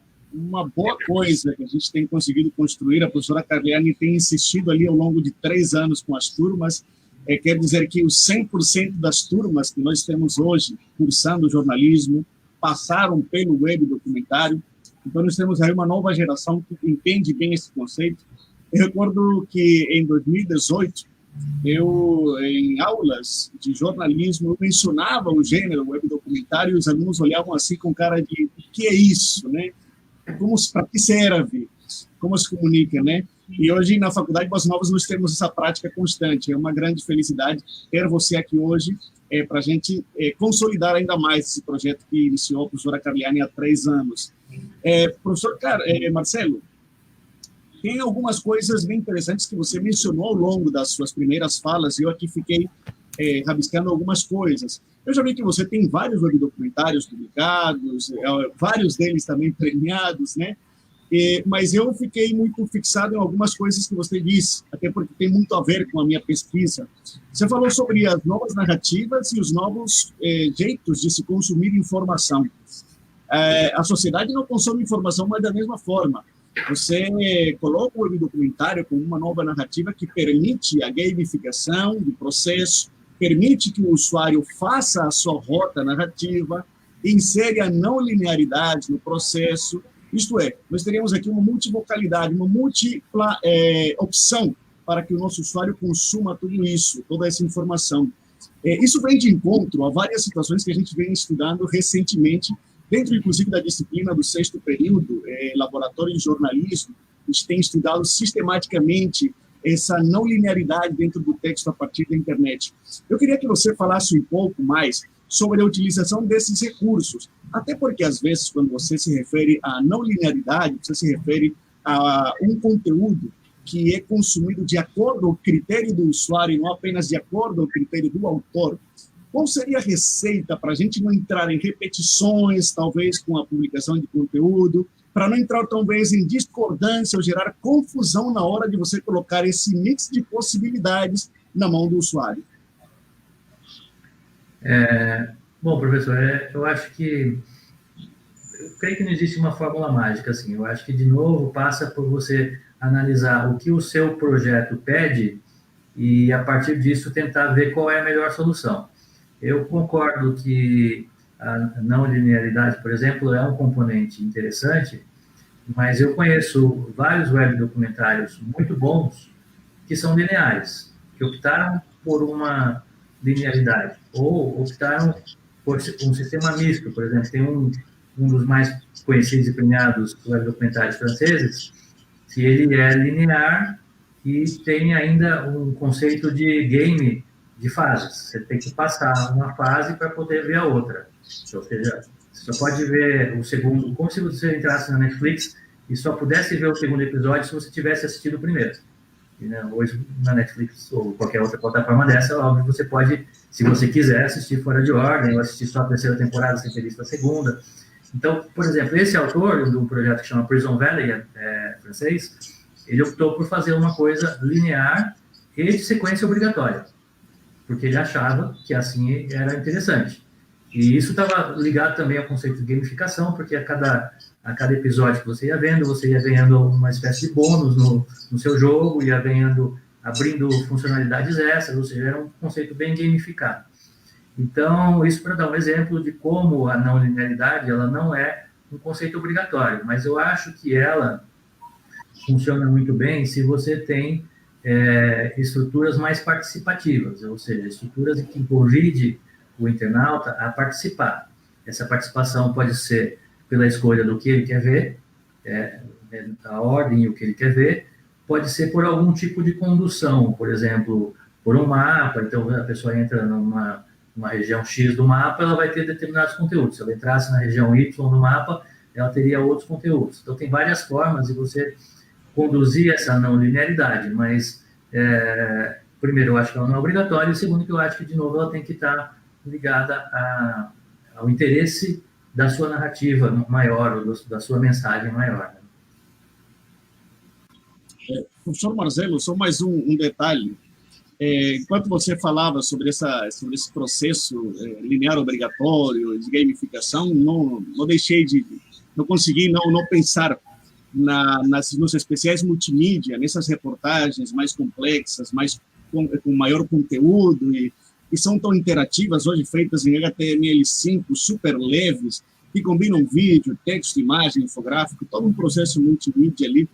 boa coisa que a gente tem conseguido construir. A professora Carliane tem insistido ali ao longo de 3 anos com as turmas. Quer dizer que os 100% das turmas que nós temos hoje cursando jornalismo passaram pelo web documentário. Então, nós temos aí uma nova geração que entende bem esse conceito. Eu recordo que em 2018, em aulas de jornalismo, eu mencionava o gênero web documentário e os alunos olhavam assim com cara de o que é isso, né? Para que serve? Como se comunica, né? E hoje, na Faculdade Boas Novas, nós temos essa prática constante. É uma grande felicidade ter você aqui hoje para a gente consolidar ainda mais esse projeto que iniciou a professora Carliane há 3 anos. Professor Marcelo, tem algumas coisas bem interessantes que você mencionou ao longo das suas primeiras falas, e eu aqui fiquei rabiscando algumas coisas. Eu já vi que você tem vários webdocumentários publicados, vários deles também premiados, né? Mas eu fiquei muito fixado em algumas coisas que você disse, até porque tem muito a ver com a minha pesquisa. Você falou sobre as novas narrativas e os novos jeitos de se consumir informação. A sociedade não consome informação mais da mesma forma. Você coloca o webdocumentário como uma nova narrativa que permite a gamificação do processo, permite que o usuário faça a sua rota narrativa, insere a não linearidade no processo. Isto é, nós teríamos aqui uma multivocalidade, uma múltipla opção para que o nosso usuário consuma tudo isso, toda essa informação. Isso vem de encontro a várias situações que a gente vem estudando recentemente, dentro, inclusive, da disciplina do 6º período, Laboratório de Jornalismo. A gente tem estudado sistematicamente essa não linearidade dentro do texto a partir da internet. Eu queria que você falasse um pouco mais sobre a utilização desses recursos, até porque, às vezes, quando você se refere à não linearidade, você se refere a um conteúdo que é consumido de acordo ao critério do usuário, não apenas de acordo ao critério do autor. Qual seria a receita para a gente não entrar em repetições, talvez, com a publicação de conteúdo, para não entrar, talvez, em discordância ou gerar confusão na hora de você colocar esse mix de possibilidades na mão do usuário? Bom, professor, eu acho que... Eu creio que não existe uma fórmula mágica, assim. Eu acho que, de novo, passa por você analisar o que o seu projeto pede e, a partir disso, tentar ver qual é a melhor solução. Eu concordo que a não linearidade, por exemplo, é um componente interessante, mas eu conheço vários web documentários muito bons que são lineares, que optaram por uma linearidade, ou optaram por um sistema misto. Por exemplo, tem um dos mais conhecidos e premiados web documentários franceses, que ele é linear e tem ainda um conceito de game de fases. Você tem que passar uma fase para poder ver a outra. Ou seja, você só pode ver o segundo, como se você entrasse na Netflix e só pudesse ver o segundo episódio se você tivesse assistido o primeiro. E, né, hoje, na Netflix ou qualquer outra plataforma dessa, óbvio, você pode, se você quiser, assistir fora de ordem, ou assistir só a 3ª temporada sem ter visto a 2ª. Então, por exemplo, esse autor do projeto que chama Prison Valley, francês, ele optou por fazer uma coisa linear e de sequência obrigatória, porque ele achava que assim era interessante. E isso estava ligado também ao conceito de gamificação, porque a cada episódio que você ia vendo, você ia ganhando uma espécie de bônus no seu jogo, ia ganhando, abrindo funcionalidades extras, ou seja, era um conceito bem gamificado. Então, isso para dar um exemplo de como a não linearidade, ela não é um conceito obrigatório, mas eu acho que ela funciona muito bem se você tem estruturas mais participativas, ou seja, estruturas que convide o internauta a participar. Essa participação pode ser pela escolha do que ele quer ver, a ordem e o que ele quer ver, pode ser por algum tipo de condução, por exemplo, por um mapa. Então a pessoa entra numa região X do mapa, ela vai ter determinados conteúdos. Se ela entrasse na região Y do mapa, ela teria outros conteúdos. Então tem várias formas de você conduzir essa não linearidade, mas primeiro, eu acho que ela não é obrigatória, e segundo, que eu acho que, de novo, ela tem que estar ligada ao interesse da sua narrativa maior, ou da sua mensagem maior. Professor Marcelo, só mais um detalhe. Enquanto você falava sobre esse processo linear obrigatório de gamificação, não consegui não pensar nos especiais multimídia, nessas reportagens mais complexas, com maior conteúdo, e são tão interativas hoje, feitas em HTML5, super leves, que combinam vídeo, texto, imagem, infográfico, todo um processo multimídia ali.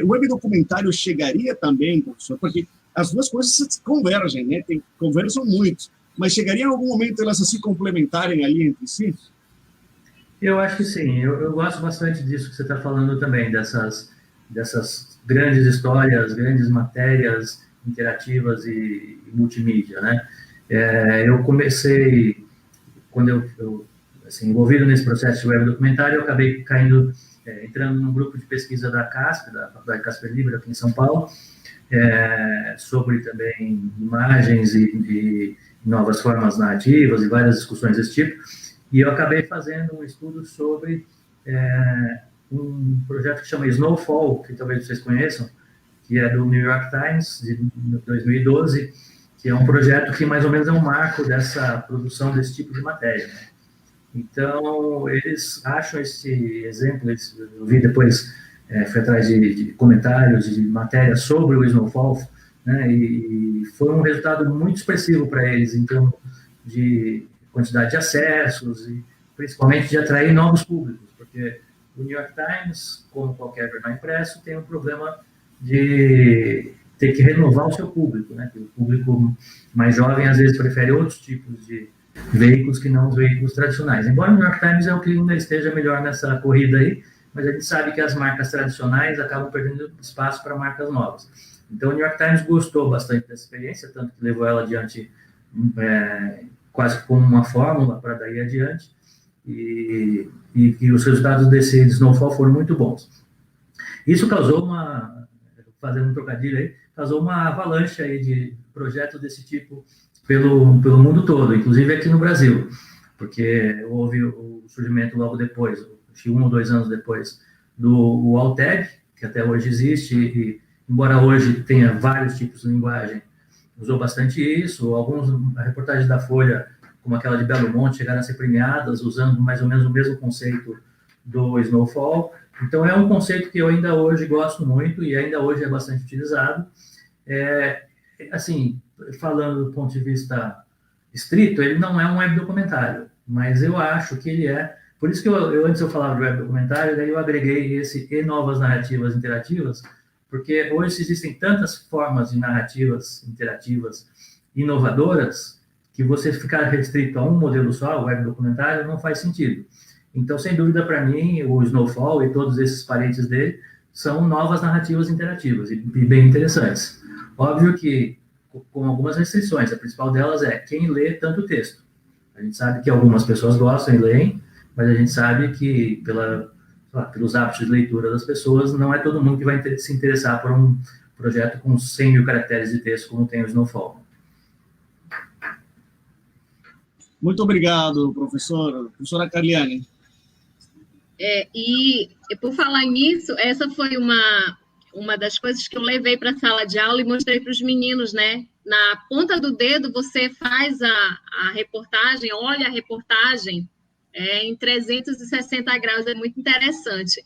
O web documentário chegaria também, professor, porque as duas coisas convergem, né? Conversam muito, mas chegaria em algum momento elas a se complementarem ali entre si? Eu acho que sim. Eu gosto bastante disso que você está falando também, dessas grandes histórias, grandes matérias interativas e multimídia, né? Eu comecei, quando eu envolvido nesse processo de web documentário, eu acabei entrando num grupo de pesquisa da CASP, da Faculdade Casper Libero, aqui em São Paulo, sobre também imagens e novas formas narrativas e várias discussões desse tipo. E eu acabei fazendo um estudo sobre um projeto que chama Snowfall, que talvez vocês conheçam, que é do New York Times, de 2012, que é um projeto que mais ou menos é um marco dessa produção desse tipo de matéria, né? Então, eles acham esse exemplo, eu vi depois, fui atrás de comentários, de matérias sobre o Snowfall, né, e foi um resultado muito expressivo para eles, em termos de quantidade de acessos e principalmente de atrair novos públicos, porque o New York Times, como qualquer jornal impresso, tem um problema de ter que renovar o seu público, né? O público mais jovem às vezes prefere outros tipos de veículos que não os veículos tradicionais. Embora o New York Times é o que ainda esteja melhor nessa corrida aí, mas a gente sabe que as marcas tradicionais acabam perdendo espaço para marcas novas. Então o New York Times gostou bastante dessa experiência, tanto que levou ela adiante quase como uma fórmula para daí adiante, e os resultados desse Snowfall foram muito bons. Isso causou fazendo um trocadilho aí, causou uma avalanche aí de projetos desse tipo pelo mundo todo, inclusive aqui no Brasil, porque houve o surgimento logo depois, acho que 1 ou 2 anos depois, do Altab, que até hoje existe, e embora hoje tenha vários tipos de linguagem, usou bastante isso. Algumas reportagens da Folha, como aquela de Belo Monte, chegaram a ser premiadas usando mais ou menos o mesmo conceito do Snowfall. Então, é um conceito que eu ainda hoje gosto muito e ainda hoje é bastante utilizado. Assim, falando do ponto de vista estrito, ele não é um web documentário, mas eu acho que ele é. Por isso que antes eu falava de web documentário, daí eu agreguei esse e novas narrativas interativas, porque hoje existem tantas formas de narrativas interativas inovadoras que você ficar restrito a um modelo só, o web documentário, não faz sentido. Então, sem dúvida, para mim, o Snowfall e todos esses parentes dele são novas narrativas interativas e bem interessantes. Óbvio que com algumas restrições, a principal delas é quem lê tanto texto. A gente sabe que algumas pessoas gostam e leem, mas a gente sabe que pelos hábitos de leitura das pessoas, não é todo mundo que vai se interessar por um projeto com 100 mil caracteres de texto, como tem o Snowfall. Muito obrigado, professora Carliane. E por falar nisso, essa foi uma das coisas que eu levei para a sala de aula e mostrei para os meninos, né? Na ponta do dedo, você faz a reportagem, olha a reportagem em 360 graus, é muito interessante.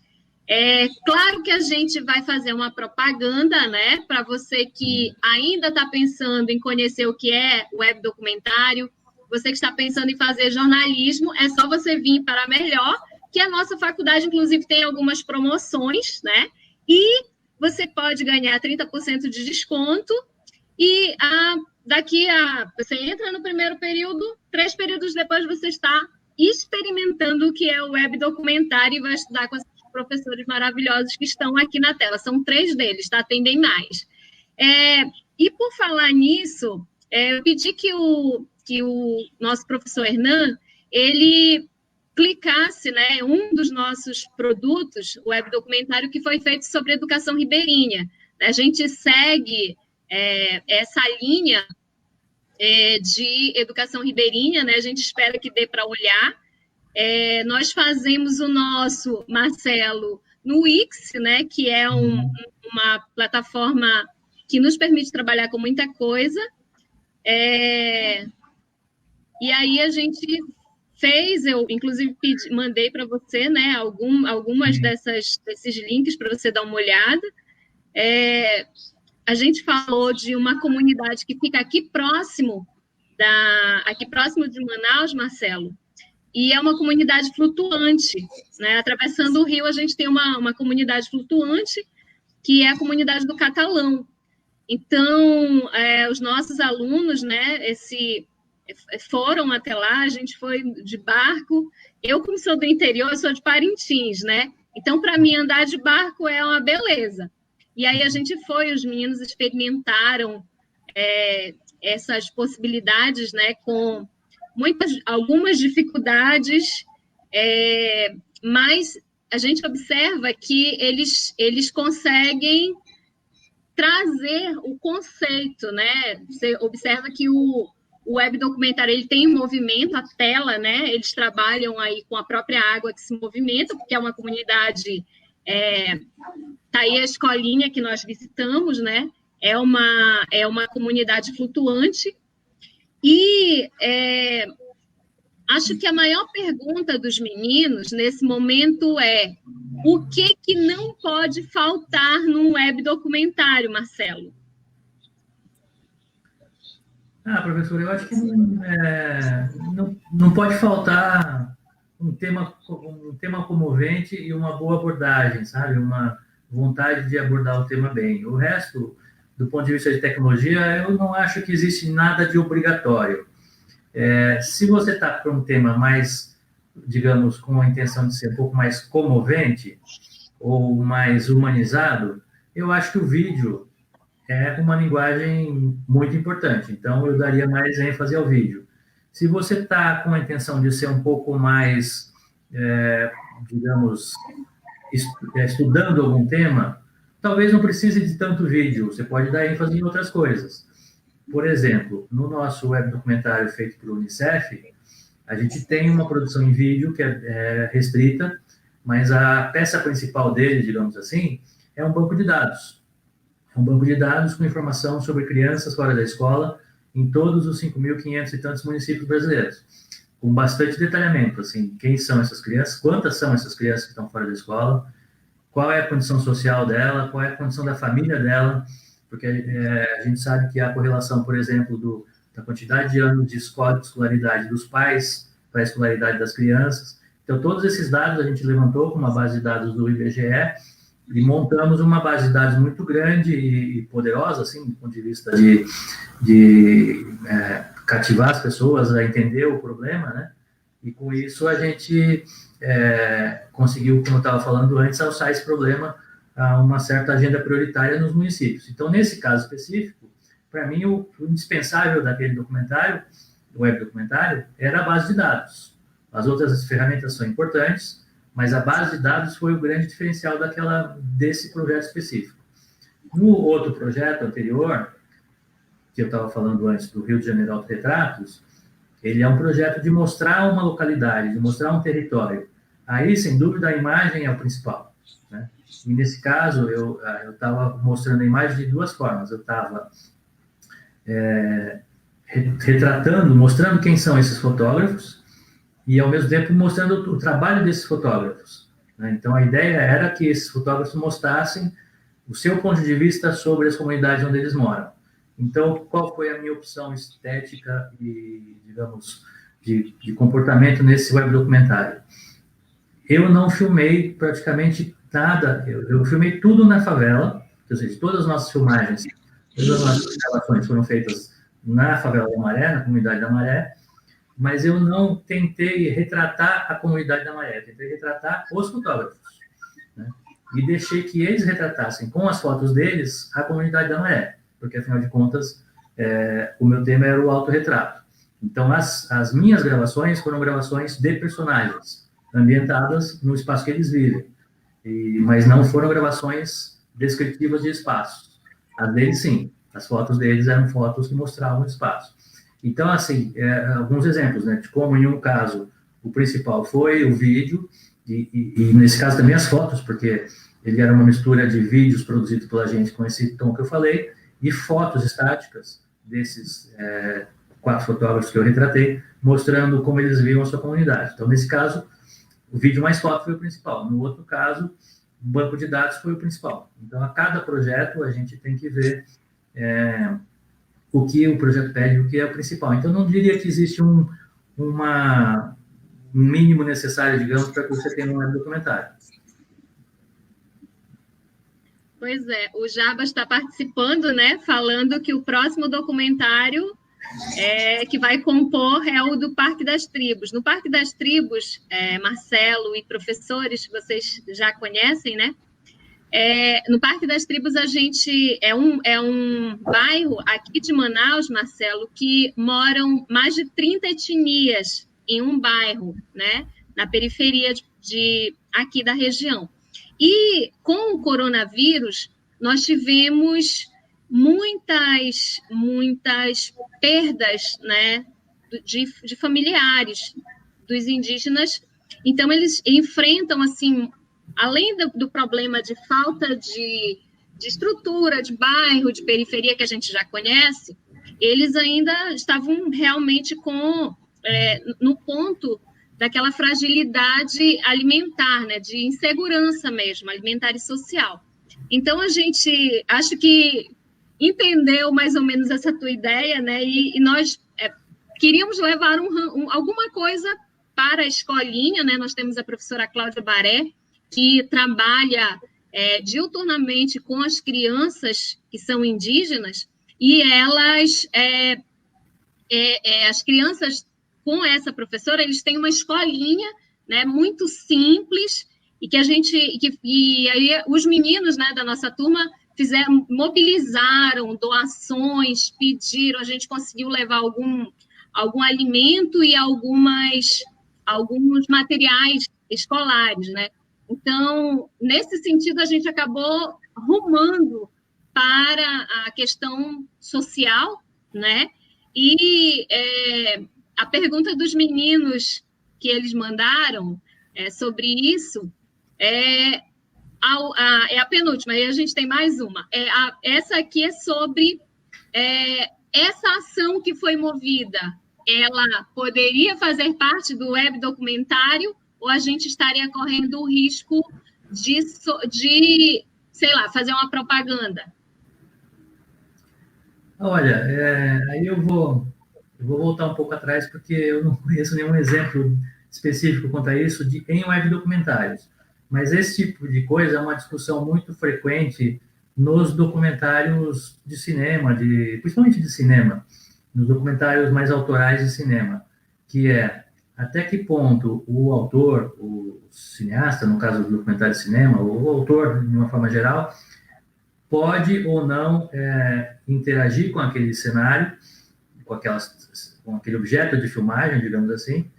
É claro que a gente vai fazer uma propaganda, né? Para você que ainda está pensando em conhecer o que é web documentário, você que está pensando em fazer jornalismo, é só você vir para a Melhor, que a nossa faculdade, inclusive, tem algumas promoções, né? E você pode ganhar 30% de desconto e você entra no primeiro período, 3 períodos depois você está experimentando o que é o web documentário e vai estudar com esses professores maravilhosos que estão aqui na tela. São 3 deles, tá? Tem mais. E por falar nisso, eu pedi que o nosso professor Hernan, ele clicasse, né, um dos nossos produtos, o web documentário que foi feito sobre educação ribeirinha. A gente segue essa linha de educação ribeirinha, né? A gente espera que dê para olhar. Nós fazemos o nosso, Marcelo, no Wix, né, que é uma plataforma que nos permite trabalhar com muita coisa. E aí a gente fez, eu inclusive mandei para você, né, algumas desses links para você dar uma olhada. A gente falou de uma comunidade que fica aqui próximo de Manaus, Marcelo, e é uma comunidade flutuante, né? Atravessando o rio, a gente tem uma comunidade flutuante, que é a comunidade do Catalão. Então, os nossos alunos, né, foram até lá, a gente foi de barco. Eu, como sou do interior, sou de Parintins, né? Então, para mim, andar de barco é uma beleza. E aí a gente foi, os meninos experimentaram essas possibilidades, né, com algumas dificuldades, mas a gente observa que eles conseguem trazer o conceito, né? Você observa que o web documentário ele tem movimento, a tela, né? Eles trabalham aí com a própria água que se movimenta, porque é uma comunidade. Tá aí a escolinha que nós visitamos, né? É uma comunidade flutuante. E acho que a maior pergunta dos meninos nesse momento é: o que não pode faltar num web documentário, Marcelo? Professor, eu acho que não pode faltar um tema comovente e uma boa abordagem, sabe? Uma vontade de abordar o tema bem. O resto, do ponto de vista de tecnologia, eu não acho que existe nada de obrigatório. Se você está para um tema mais, digamos, com a intenção de ser um pouco mais comovente ou mais humanizado, eu acho que o vídeo é uma linguagem muito importante. Então, eu daria mais ênfase ao vídeo. Se você está com a intenção de ser um pouco mais, digamos, estudando algum tema, talvez não precise de tanto vídeo, você pode dar ênfase em outras coisas. Por exemplo, no nosso web documentário feito pelo Unicef, a gente tem uma produção em vídeo que é restrita, mas a peça principal dele, digamos assim, é um banco de dados. É um banco de dados com informação sobre crianças fora da escola em todos os 5.500 e tantos municípios brasileiros, com bastante detalhamento, assim, quem são essas crianças, quantas são essas crianças que estão fora da escola, qual é a condição social dela, qual é a condição da família dela, porque a gente sabe que há correlação, por exemplo, da quantidade de anos de escolaridade dos pais para a escolaridade das crianças. Então, todos esses dados a gente levantou com uma base de dados do IBGE e montamos uma base de dados muito grande e poderosa, assim, do ponto de vista de cativar as pessoas a entender o problema, né? E com isso a gente conseguiu, como eu estava falando antes, alçar esse problema a uma certa agenda prioritária nos municípios. Então, nesse caso específico, para mim, o indispensável daquele documentário, do web documentário, era a base de dados. As outras ferramentas são importantes, mas a base de dados foi o grande diferencial desse projeto específico. No outro projeto anterior, que eu estava falando antes, do Rio de Janeiro Autorretratos, ele é um projeto de mostrar uma localidade, de mostrar um território. Aí, sem dúvida, a imagem é o principal. né? E nesse caso, eu estava mostrando a imagem de duas formas. Eu estava retratando, mostrando quem são esses fotógrafos e, ao mesmo tempo, mostrando o trabalho desses fotógrafos, né? Então, a ideia era que esses fotógrafos mostrassem o seu ponto de vista sobre as comunidades onde eles moram. Então, qual foi a minha opção estética e, digamos, de comportamento nesse web documentário? Eu não filmei praticamente nada, eu filmei tudo na favela, ou seja, todas as nossas filmagens, todas as nossas gravações foram feitas na favela da Maré, na comunidade da Maré, mas eu não tentei retratar a comunidade da Maré, tentei retratar os fotógrafos, né? E deixei que eles retratassem com as fotos deles a comunidade da Maré, porque, afinal de contas, o meu tema era o autorretrato. Então, as minhas gravações foram gravações de personagens, ambientadas no espaço que eles vivem, mas não foram gravações descritivas de espaços. As deles, sim. As fotos deles eram fotos que mostravam o espaço. Então, assim, alguns exemplos, né, de como, em um caso, o principal foi o vídeo, e nesse caso também as fotos, porque ele era uma mistura de vídeos produzidos pela gente com esse tom que eu falei, e fotos estáticas desses 4 fotógrafos que eu retratei, mostrando como eles viam a sua comunidade. Então, nesse caso, o vídeo mais foto foi o principal. No outro caso, o banco de dados foi o principal. Então, a cada projeto, a gente tem que ver o que o projeto pede, o que é o principal. Então, não diria que existe um mínimo necessário, digamos, para que você tenha um web documentário. Pois é, o Jabas está participando, né, falando que o próximo documentário que vai compor é o do Parque das Tribos. No Parque das Tribos, Marcelo e professores, vocês já conhecem, né? No Parque das Tribos, a gente é um bairro aqui de Manaus, Marcelo, que moram mais de 30 etnias em um bairro, né? Na periferia aqui da região. E com o coronavírus, nós tivemos muitas perdas, né, de familiares dos indígenas. Então, eles enfrentam, assim, além do problema de falta de estrutura, de bairro, de periferia, que a gente já conhece, eles ainda estavam realmente no ponto daquela fragilidade alimentar, né, de insegurança mesmo, alimentar e social. Então, a gente acho que entendeu mais ou menos essa tua ideia, né, e nós queríamos levar alguma coisa para a escolinha, né? Nós temos a professora Cláudia Baré, que trabalha diuturnamente com as crianças que são indígenas, e elas, as crianças, com essa professora, eles têm uma escolinha, né, muito simples, e aí os meninos, né, da nossa turma mobilizaram doações, pediram, a gente conseguiu levar algum alimento e alguns materiais escolares, né? Então, nesse sentido, a gente acabou rumando para a questão social, né? E a pergunta dos meninos que eles mandaram sobre isso é a penúltima, e a gente tem mais uma. Essa aqui é sobre essa ação que foi movida. Ela poderia fazer parte do web documentário ou a gente estaria correndo o risco de sei lá, fazer uma propaganda? Olha, aí eu vou voltar um pouco atrás, porque eu não conheço nenhum exemplo específico quanto a isso em web documentários. Mas esse tipo de coisa é uma discussão muito frequente nos documentários de cinema, principalmente de cinema, nos documentários mais autorais de cinema, que é até que ponto o autor, o cineasta, no caso do documentário de cinema, ou o autor, de uma forma geral, pode ou não interagir com aquele cenário, com aquele objeto de filmagem, digamos assim,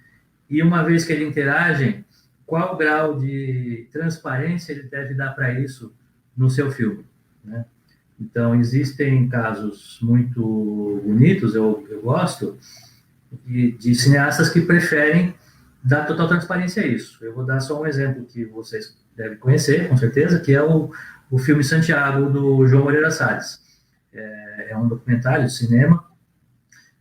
e uma vez que ele interage, qual grau de transparência ele deve dar para isso no seu filme, né? Então, existem casos muito bonitos, eu gosto, de cineastas que preferem dar total transparência a isso. Eu vou dar só um exemplo que vocês deve conhecer, com certeza, que é o filme Santiago, do João Moreira Salles. É um documentário de cinema,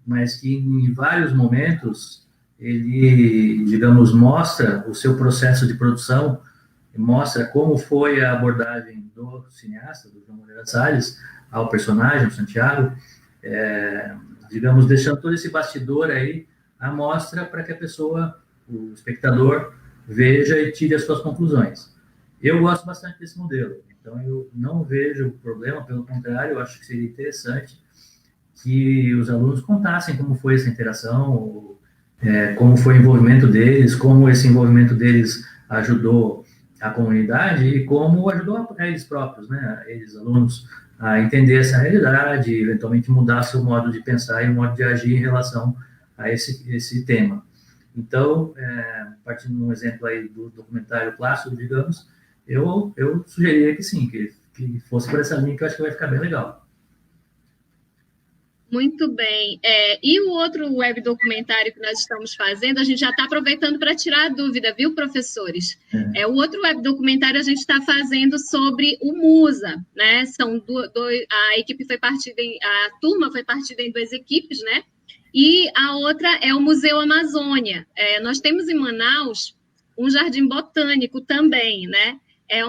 mas que em vários momentos ele, digamos, mostra o seu processo de produção, mostra como foi a abordagem do cineasta, do João Moreira Salles, ao personagem, o Santiago, digamos, deixando todo esse bastidor aí à mostra para que a pessoa, o espectador, veja e tire as suas conclusões. Eu gosto bastante desse modelo, então eu não vejo problema, pelo contrário, eu acho que seria interessante que os alunos contassem como foi essa interação, como foi o envolvimento deles, como esse envolvimento deles ajudou a comunidade e como ajudou a eles próprios, né, eles alunos, a entender essa realidade, eventualmente mudar seu modo de pensar e o modo de agir em relação a esse tema. Então, partindo de um exemplo aí do documentário clássico, digamos, eu sugeriria que sim, que fosse por essa linha, que eu acho que vai ficar bem legal. Muito bem. E o outro web documentário que nós estamos fazendo, a gente já está aproveitando para tirar a dúvida, viu, professores? O outro web documentário a gente está fazendo sobre o Musa, né? São a equipe foi partida a turma foi partida em 2 equipes, né? E a outra é o Museu Amazônia. Nós temos em Manaus um jardim botânico também, né? É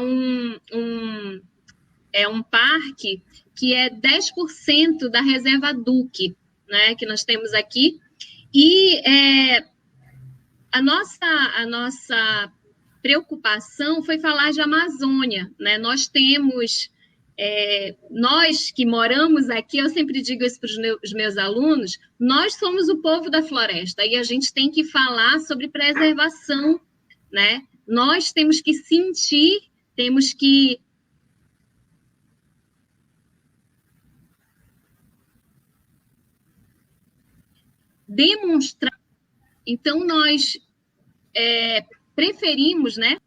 um parque que é 10% da reserva Duque, né, que nós temos aqui, e a nossa preocupação foi falar de Amazônia, né? Nós temos, nós que moramos aqui, eu sempre digo isso para os meus alunos, nós somos o povo da floresta, e a gente tem que falar sobre preservação, né? Nós temos que sentir, temos que demonstrar. Então, nós preferimos, né?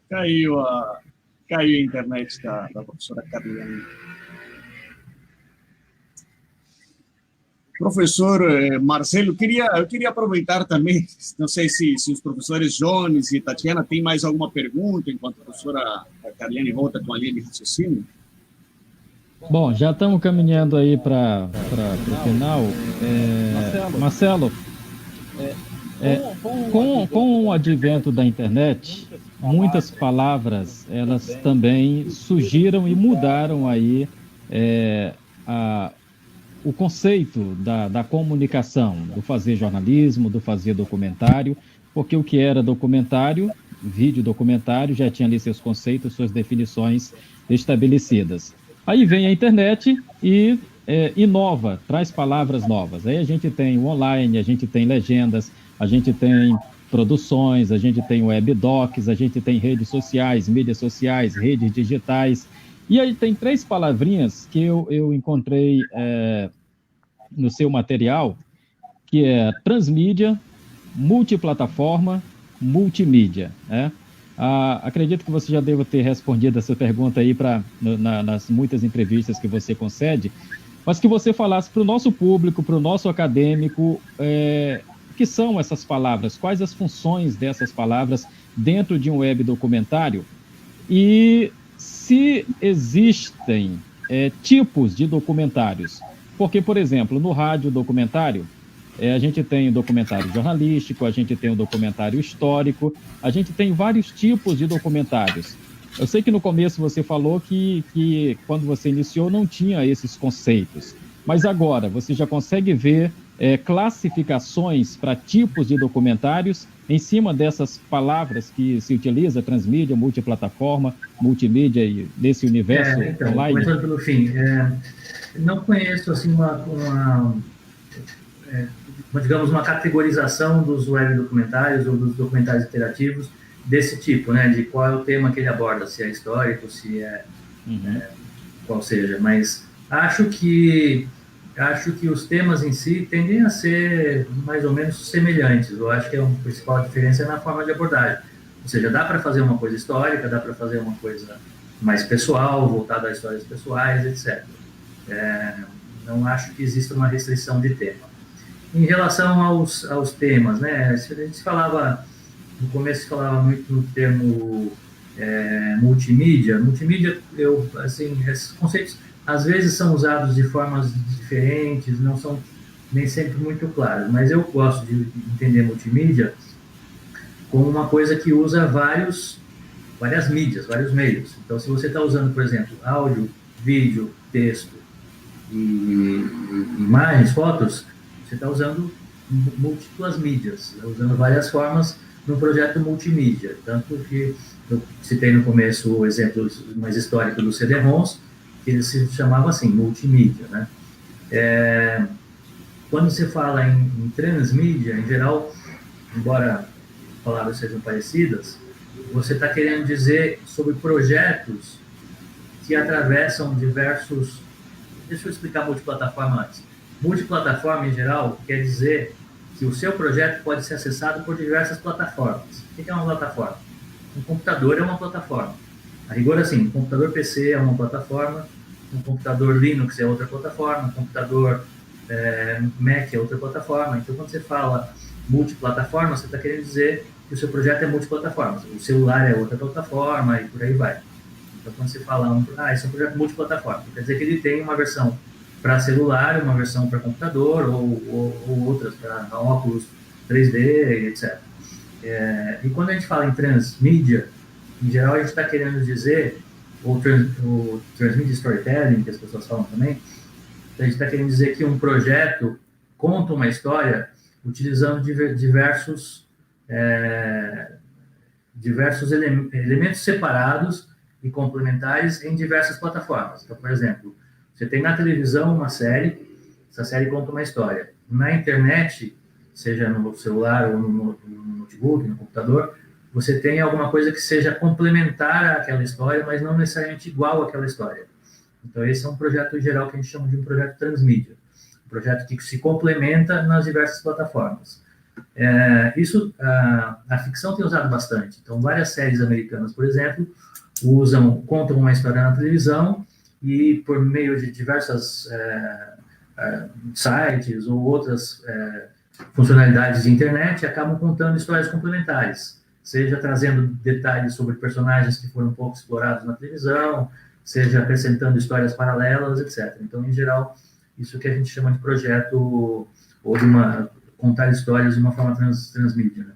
Caiu a internet da professora Carliane. Professor Marcelo, eu queria aproveitar também, não sei se os professores Jones e Tatiana têm mais alguma pergunta, enquanto a professora Carliane volta com a linha de raciocínio. Bom, já estamos caminhando aí para o final. Marcelo, com o advento da internet, muitas palavras elas também surgiram e mudaram aí o conceito da comunicação, do fazer jornalismo, do fazer documentário, porque o que era documentário, vídeo documentário, já tinha ali seus conceitos, suas definições estabelecidas. Aí vem a internet e inova, traz palavras novas. Aí a gente tem o online, a gente tem legendas, a gente tem produções, a gente tem webdocs, a gente tem redes sociais, mídias sociais, redes digitais. E aí tem 3 palavrinhas que eu encontrei no seu material, que é transmídia, multiplataforma, multimídia, né? Acredito que você já deva ter respondido essa pergunta aí nas muitas entrevistas que você concede, mas que você falasse para o nosso público, para o nosso acadêmico, o que são essas palavras, quais as funções dessas palavras dentro de um web documentário e se existem tipos de documentários. Porque, por exemplo, no rádio documentário, a gente tem o documentário jornalístico, a gente tem o documentário histórico, a gente tem vários tipos de documentários. Eu sei que no começo você falou que quando você iniciou não tinha esses conceitos, mas agora você já consegue ver classificações para tipos de documentários em cima dessas palavras que se utiliza, transmídia, multiplataforma, multimídia e nesse universo online? Começando pelo fim, não conheço assim digamos, uma categorização dos web documentários ou dos documentários interativos desse tipo, né? De qual é o tema que ele aborda, se é histórico, se qual seja. Mas acho que os temas em si tendem a ser mais ou menos semelhantes. Eu acho que a principal diferença é na forma de abordagem. Ou seja, dá para fazer uma coisa histórica, dá para fazer uma coisa mais pessoal, voltada a histórias pessoais, etc. Não acho que exista uma restrição de tema. Em relação aos temas, né? A gente falava, no começo se falava muito no termo multimídia. Multimídia, assim, esses conceitos às vezes são usados de formas diferentes, não são nem sempre muito claros, mas eu gosto de entender multimídia como uma coisa que usa várias mídias, vários meios. Então, se você está usando, por exemplo, áudio, vídeo, texto e imagens, fotos, você está usando múltiplas mídias, está usando várias formas no projeto multimídia. Tanto que eu citei no começo o exemplo mais histórico do CD-ROMs, que ele se chamava assim, multimídia, né? Quando você fala em transmídia, em geral, embora palavras sejam parecidas, você está querendo dizer sobre projetos que atravessam diversos... Deixa eu explicar multiplataforma antes. Multiplataforma, em geral, quer dizer que o seu projeto pode ser acessado por diversas plataformas. O que é uma plataforma? Um computador é uma plataforma. A rigor, assim, um computador PC é uma plataforma, um computador Linux é outra plataforma, um computador Mac é outra plataforma. Então, quando você fala multiplataforma, você está querendo dizer que o seu projeto é multiplataforma. O celular é outra plataforma e por aí vai. Então, quando você fala, esse é um projeto multiplataforma, quer dizer que ele tem uma versão para celular, uma versão para computador ou outras para óculos 3D, etc. E quando a gente fala em transmídia, em geral a gente está querendo dizer, ou transmídia storytelling, que as pessoas falam também, a gente está querendo dizer que um projeto conta uma história utilizando diversos elementos separados e complementares em diversas plataformas. Então, por exemplo, você tem na televisão uma série, essa série conta uma história. Na internet, seja no celular ou no notebook, no computador, você tem alguma coisa que seja complementar àquela história, mas não necessariamente igual àquela história. Então, esse é um projeto geral que a gente chama de um projeto transmídia. Um projeto que se complementa nas diversas plataformas. A ficção tem usado bastante. Então, várias séries americanas, por exemplo, contam uma história na televisão e, por meio de diversas sites ou outras funcionalidades de internet, acabam contando histórias complementares, seja trazendo detalhes sobre personagens que foram pouco explorados na televisão, seja acrescentando histórias paralelas, etc. Então, em geral, isso que a gente chama de projeto ou de contar histórias de uma forma transmídia, né?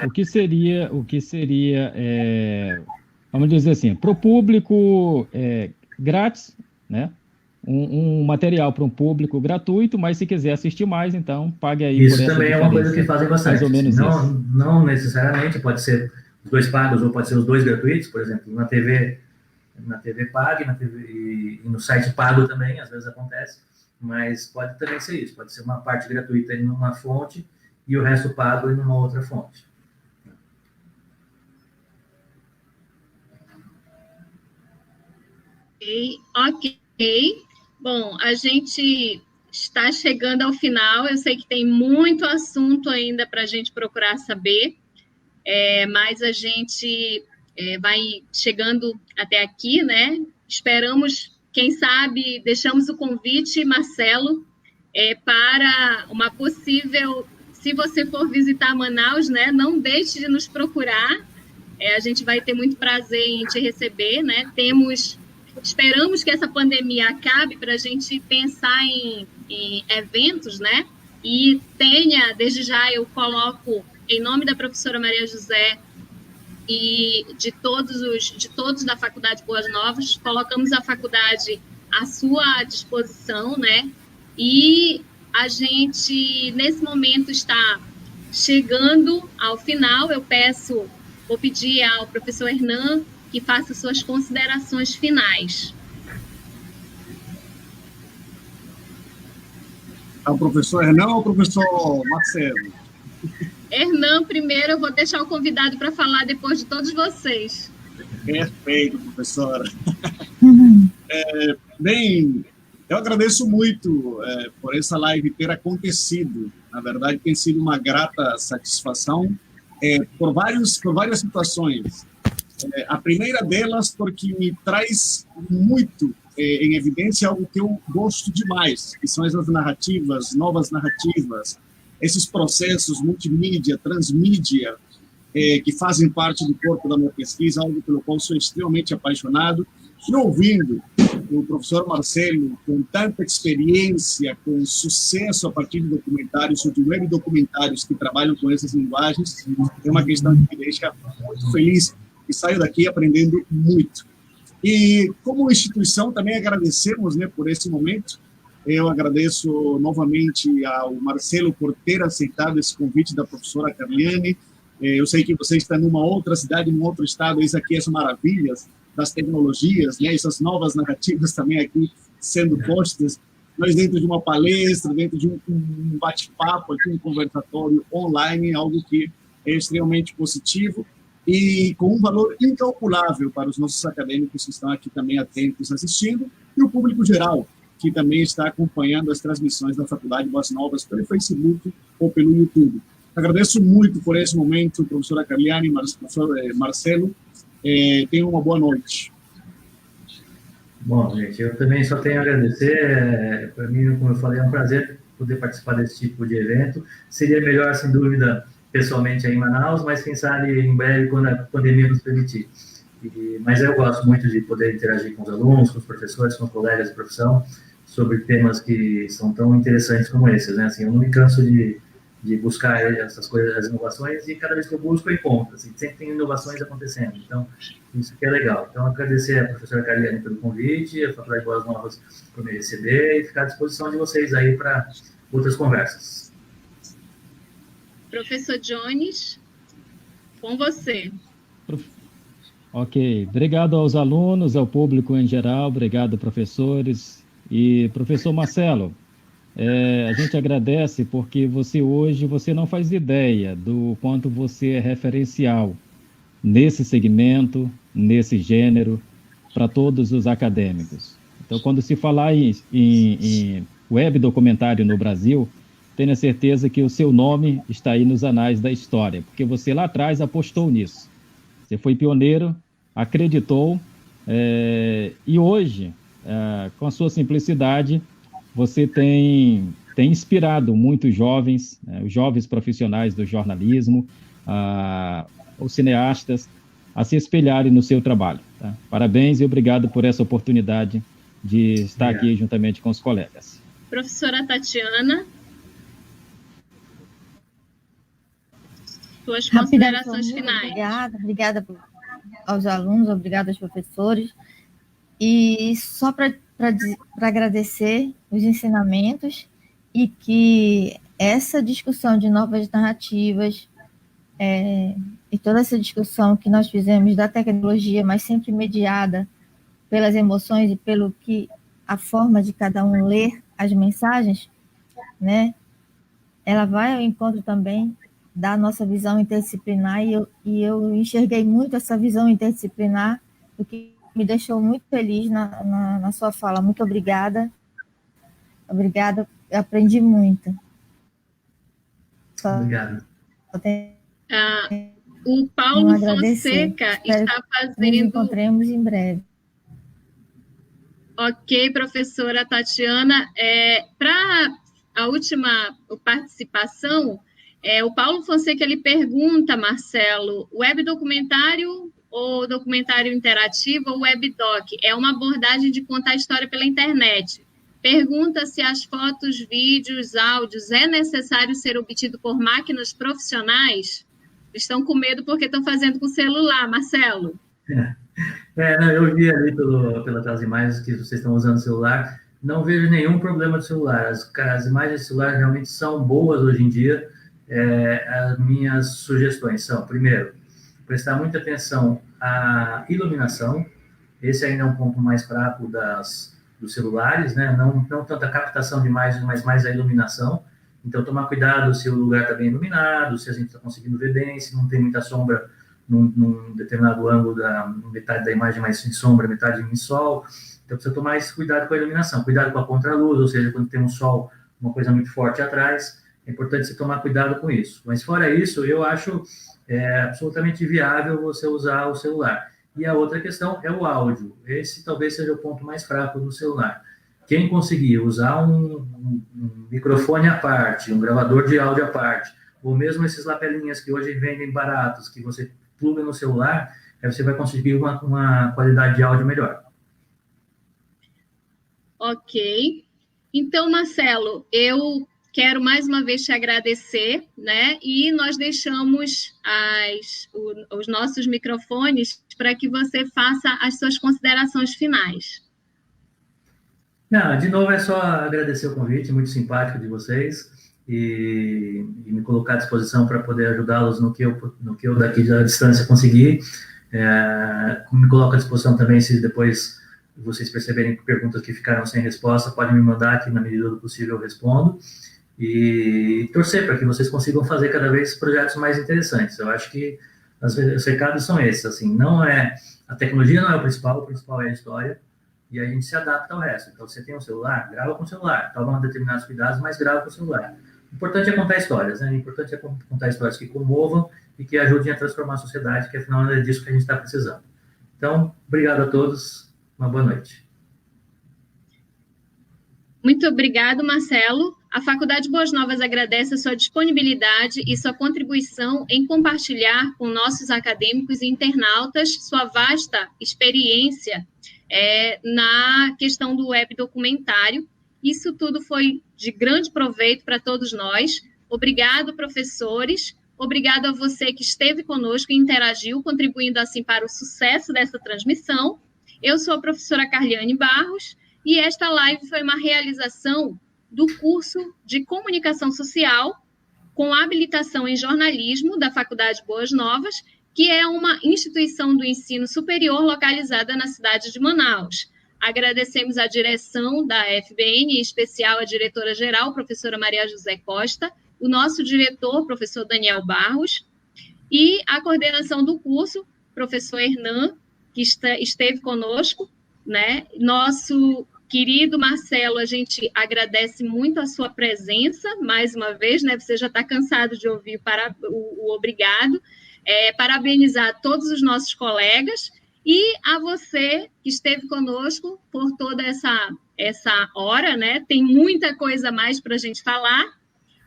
O que seria vamos dizer assim, para o público grátis, né? Um material para um público gratuito, mas se quiser assistir mais, então pague aí isso por essa também diferença. É uma coisa que fazem bastante. Mais ou menos não necessariamente, pode ser os 2 pagos ou pode ser os 2 gratuitos, por exemplo, na TV paga e no site pago também, às vezes acontece, mas pode também ser isso, pode ser uma parte gratuita em uma fonte e o resto pago em uma outra fonte. Ok. Bom, a gente está chegando ao final. Eu sei que tem muito assunto ainda para a gente procurar saber, mas a gente vai chegando até aqui, né? Esperamos, quem sabe, deixamos o convite, Marcelo, para uma possível... Se você for visitar Manaus, né? Não deixe de nos procurar. A gente vai ter muito prazer em te receber, né? Esperamos que essa pandemia acabe para a gente pensar em eventos, né? E desde já eu coloco, em nome da professora Maria José e de todos da Faculdade Boas Novas, colocamos a faculdade à sua disposição, né? E a gente, nesse momento, está chegando ao final. Vou pedir ao professor Hernan que faça suas considerações finais. O professor Hernan ou o professor Marcelo? Hernan, primeiro, eu vou deixar o convidado para falar depois de todos vocês. Perfeito, professora. Bem, eu agradeço muito por essa live ter acontecido. Na verdade, tem sido uma grata satisfação por várias situações. A primeira delas, porque me traz muito em evidência algo que eu gosto demais, que são essas narrativas, novas narrativas, esses processos multimídia, transmídia, que fazem parte do corpo da minha pesquisa, algo pelo qual sou extremamente apaixonado. E ouvindo o professor Marcelo, com tanta experiência, com sucesso a partir de documentários, de web documentários que trabalham com essas linguagens, é uma questão que me deixa muito feliz e saio daqui aprendendo muito. E, como instituição, também agradecemos, né, por esse momento. Eu agradeço novamente ao Marcelo por ter aceitado esse convite da professora Carliane. Eu sei que você está numa outra cidade, num outro estado, isso aqui, essas maravilhas das tecnologias, né, essas novas narrativas também aqui sendo postas. Nós dentro de uma palestra, dentro de um bate-papo, aqui um conversatório online, algo que é extremamente positivo e com um valor incalculável para os nossos acadêmicos que estão aqui também atentos assistindo e o público geral que também está acompanhando as transmissões da Faculdade Boas Novas pelo Facebook ou pelo YouTube. Agradeço muito por esse momento, professora Carliane, professor Marcelo. Tenham uma boa noite. Bom, gente, eu também só tenho a agradecer. Para mim, como eu falei, é um prazer poder participar desse tipo de evento. Seria melhor, sem dúvida, pessoalmente aí em Manaus, mas quem sabe em breve, quando a pandemia nos permitir. Mas eu gosto muito de poder interagir com os alunos, com os professores, com os colegas de profissão, sobre temas que são tão interessantes como esses, né? Assim, eu não me canso de buscar essas coisas, as inovações, e cada vez que eu busco, eu encontro. Assim, sempre tem inovações acontecendo. Então, isso que é legal. Então, agradecer a professora Carliane pelo convite, a Faculdade Boas Novas por me receber, e ficar à disposição de vocês aí para outras conversas. Professor Jones, com você. Ok, obrigado aos alunos, ao público em geral, obrigado, professores. E, professor Marcelo, a gente agradece porque você não faz ideia do quanto você é referencial nesse segmento, nesse gênero, para todos os acadêmicos. Então, quando se falar em web documentário no Brasil, tenha certeza que o seu nome está aí nos anais da história, porque você lá atrás apostou nisso. Você foi pioneiro, acreditou, e hoje, com a sua simplicidade, você tem inspirado muitos jovens, os jovens profissionais do jornalismo, os cineastas, a se espelharem no seu trabalho. Tá? Parabéns e obrigado por essa oportunidade de estar aqui juntamente com os colegas. Professora Tatiana, suas considerações finais. Obrigada aos alunos, obrigada aos professores. E só para agradecer os ensinamentos e que essa discussão de novas narrativas e toda essa discussão que nós fizemos da tecnologia, mas sempre mediada pelas emoções e pelo que a forma de cada um ler as mensagens, né, ela vai ao encontro também da nossa visão interdisciplinar, e eu enxerguei muito essa visão interdisciplinar, o que me deixou muito feliz na sua fala. Muito obrigada. Obrigada, eu aprendi muito. Obrigado. O Paulo Fonseca está fazendo... Nos encontremos em breve. Ok, professora Tatiana. Para a última participação, o Paulo Fonseca ele pergunta, Marcelo, web documentário ou documentário interativo ou webdoc? É uma abordagem de contar a história pela internet. Pergunta se as fotos, vídeos, áudios é necessário ser obtido por máquinas profissionais? Estão com medo porque estão fazendo com celular, Marcelo. Não, eu vi ali pelas imagens que vocês estão usando o celular, não vejo nenhum problema do celular. As imagens do celular realmente são boas hoje em dia. As minhas sugestões são, primeiro, prestar muita atenção à iluminação. Esse ainda é um ponto mais fraco dos celulares, né? Não tanto a captação de imagens, mas mais a iluminação. Então, tomar cuidado se o lugar está bem iluminado, se a gente está conseguindo ver bem, se não tem muita sombra num determinado ângulo, metade da imagem mais em sombra, metade em sol. Então, precisa tomar esse cuidado com a iluminação. Cuidado com a contraluz, ou seja, quando tem um sol, uma coisa muito forte atrás, é importante você tomar cuidado com isso. Mas, fora isso, eu acho absolutamente viável você usar o celular. E a outra questão é o áudio. Esse talvez seja o ponto mais fraco do celular. Quem conseguir usar um microfone à parte, um gravador de áudio à parte, ou mesmo esses lapelinhas que hoje vendem baratos, que você pluga no celular, aí você vai conseguir uma qualidade de áudio melhor. Ok. Então, Marcelo, eu quero mais uma vez te agradecer, né? E nós deixamos os nossos microfones para que você faça as suas considerações finais. Não, de novo é só agradecer o convite, muito simpático de vocês, e me colocar à disposição para poder ajudá-los no que eu daqui da distância conseguir. Me coloco à disposição também, se depois vocês perceberem que perguntas que ficaram sem resposta, podem me mandar, que na medida do possível eu respondo, e torcer para que vocês consigam fazer cada vez projetos mais interessantes. Eu acho que os recados são esses, assim, a tecnologia não é o principal é a história, e a gente se adapta ao resto. Então, você tem um celular, grava com o celular, toma determinados cuidados, mas grava com o celular. O importante é contar histórias, né? O importante é contar histórias que comovam e que ajudem a transformar a sociedade, que afinal é disso que a gente está precisando. Então, obrigado a todos, uma boa noite. Muito obrigado, Marcelo. A Faculdade Boas Novas agradece a sua disponibilidade e sua contribuição em compartilhar com nossos acadêmicos e internautas sua vasta experiência na questão do web documentário. Isso tudo foi de grande proveito para todos nós. Obrigado, professores. Obrigado a você que esteve conosco e interagiu, contribuindo assim para o sucesso dessa transmissão. Eu sou a professora Carliane Barros e esta live foi uma realização do curso de Comunicação Social com habilitação em jornalismo da Faculdade Boas Novas, que é uma instituição do ensino superior localizada na cidade de Manaus. Agradecemos a direção da FBN, em especial a diretora-geral, professora Maria José Costa, o nosso diretor, professor Daniel Barros, e a coordenação do curso, professor Hernan, que esteve conosco, né? Nosso querido Marcelo, a gente agradece muito a sua presença, mais uma vez, né? Você já está cansado de ouvir o obrigado. Parabenizar todos os nossos colegas e a você que esteve conosco por toda essa hora, né? Tem muita coisa a mais para a gente falar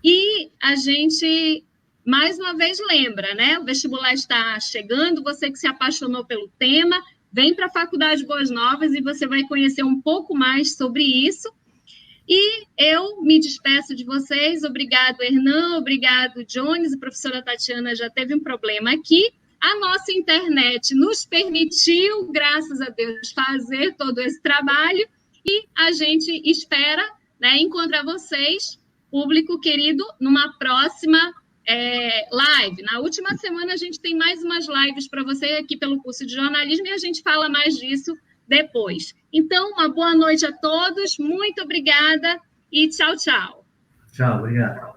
e a gente, mais uma vez, lembra, né? O vestibular está chegando, você que se apaixonou pelo tema, vem para a Faculdade Boas Novas e você vai conhecer um pouco mais sobre isso. E eu me despeço de vocês. Obrigado, Hernan. Obrigado, Jones. A professora Tatiana já teve um problema aqui. A nossa internet nos permitiu, graças a Deus, fazer todo esse trabalho. E a gente espera, né, encontrar vocês, público querido, numa próxima live. Na última semana, a gente tem mais umas lives para você aqui pelo curso de jornalismo e a gente fala mais disso depois. Então, uma boa noite a todos, muito obrigada e tchau, tchau. Tchau, obrigado.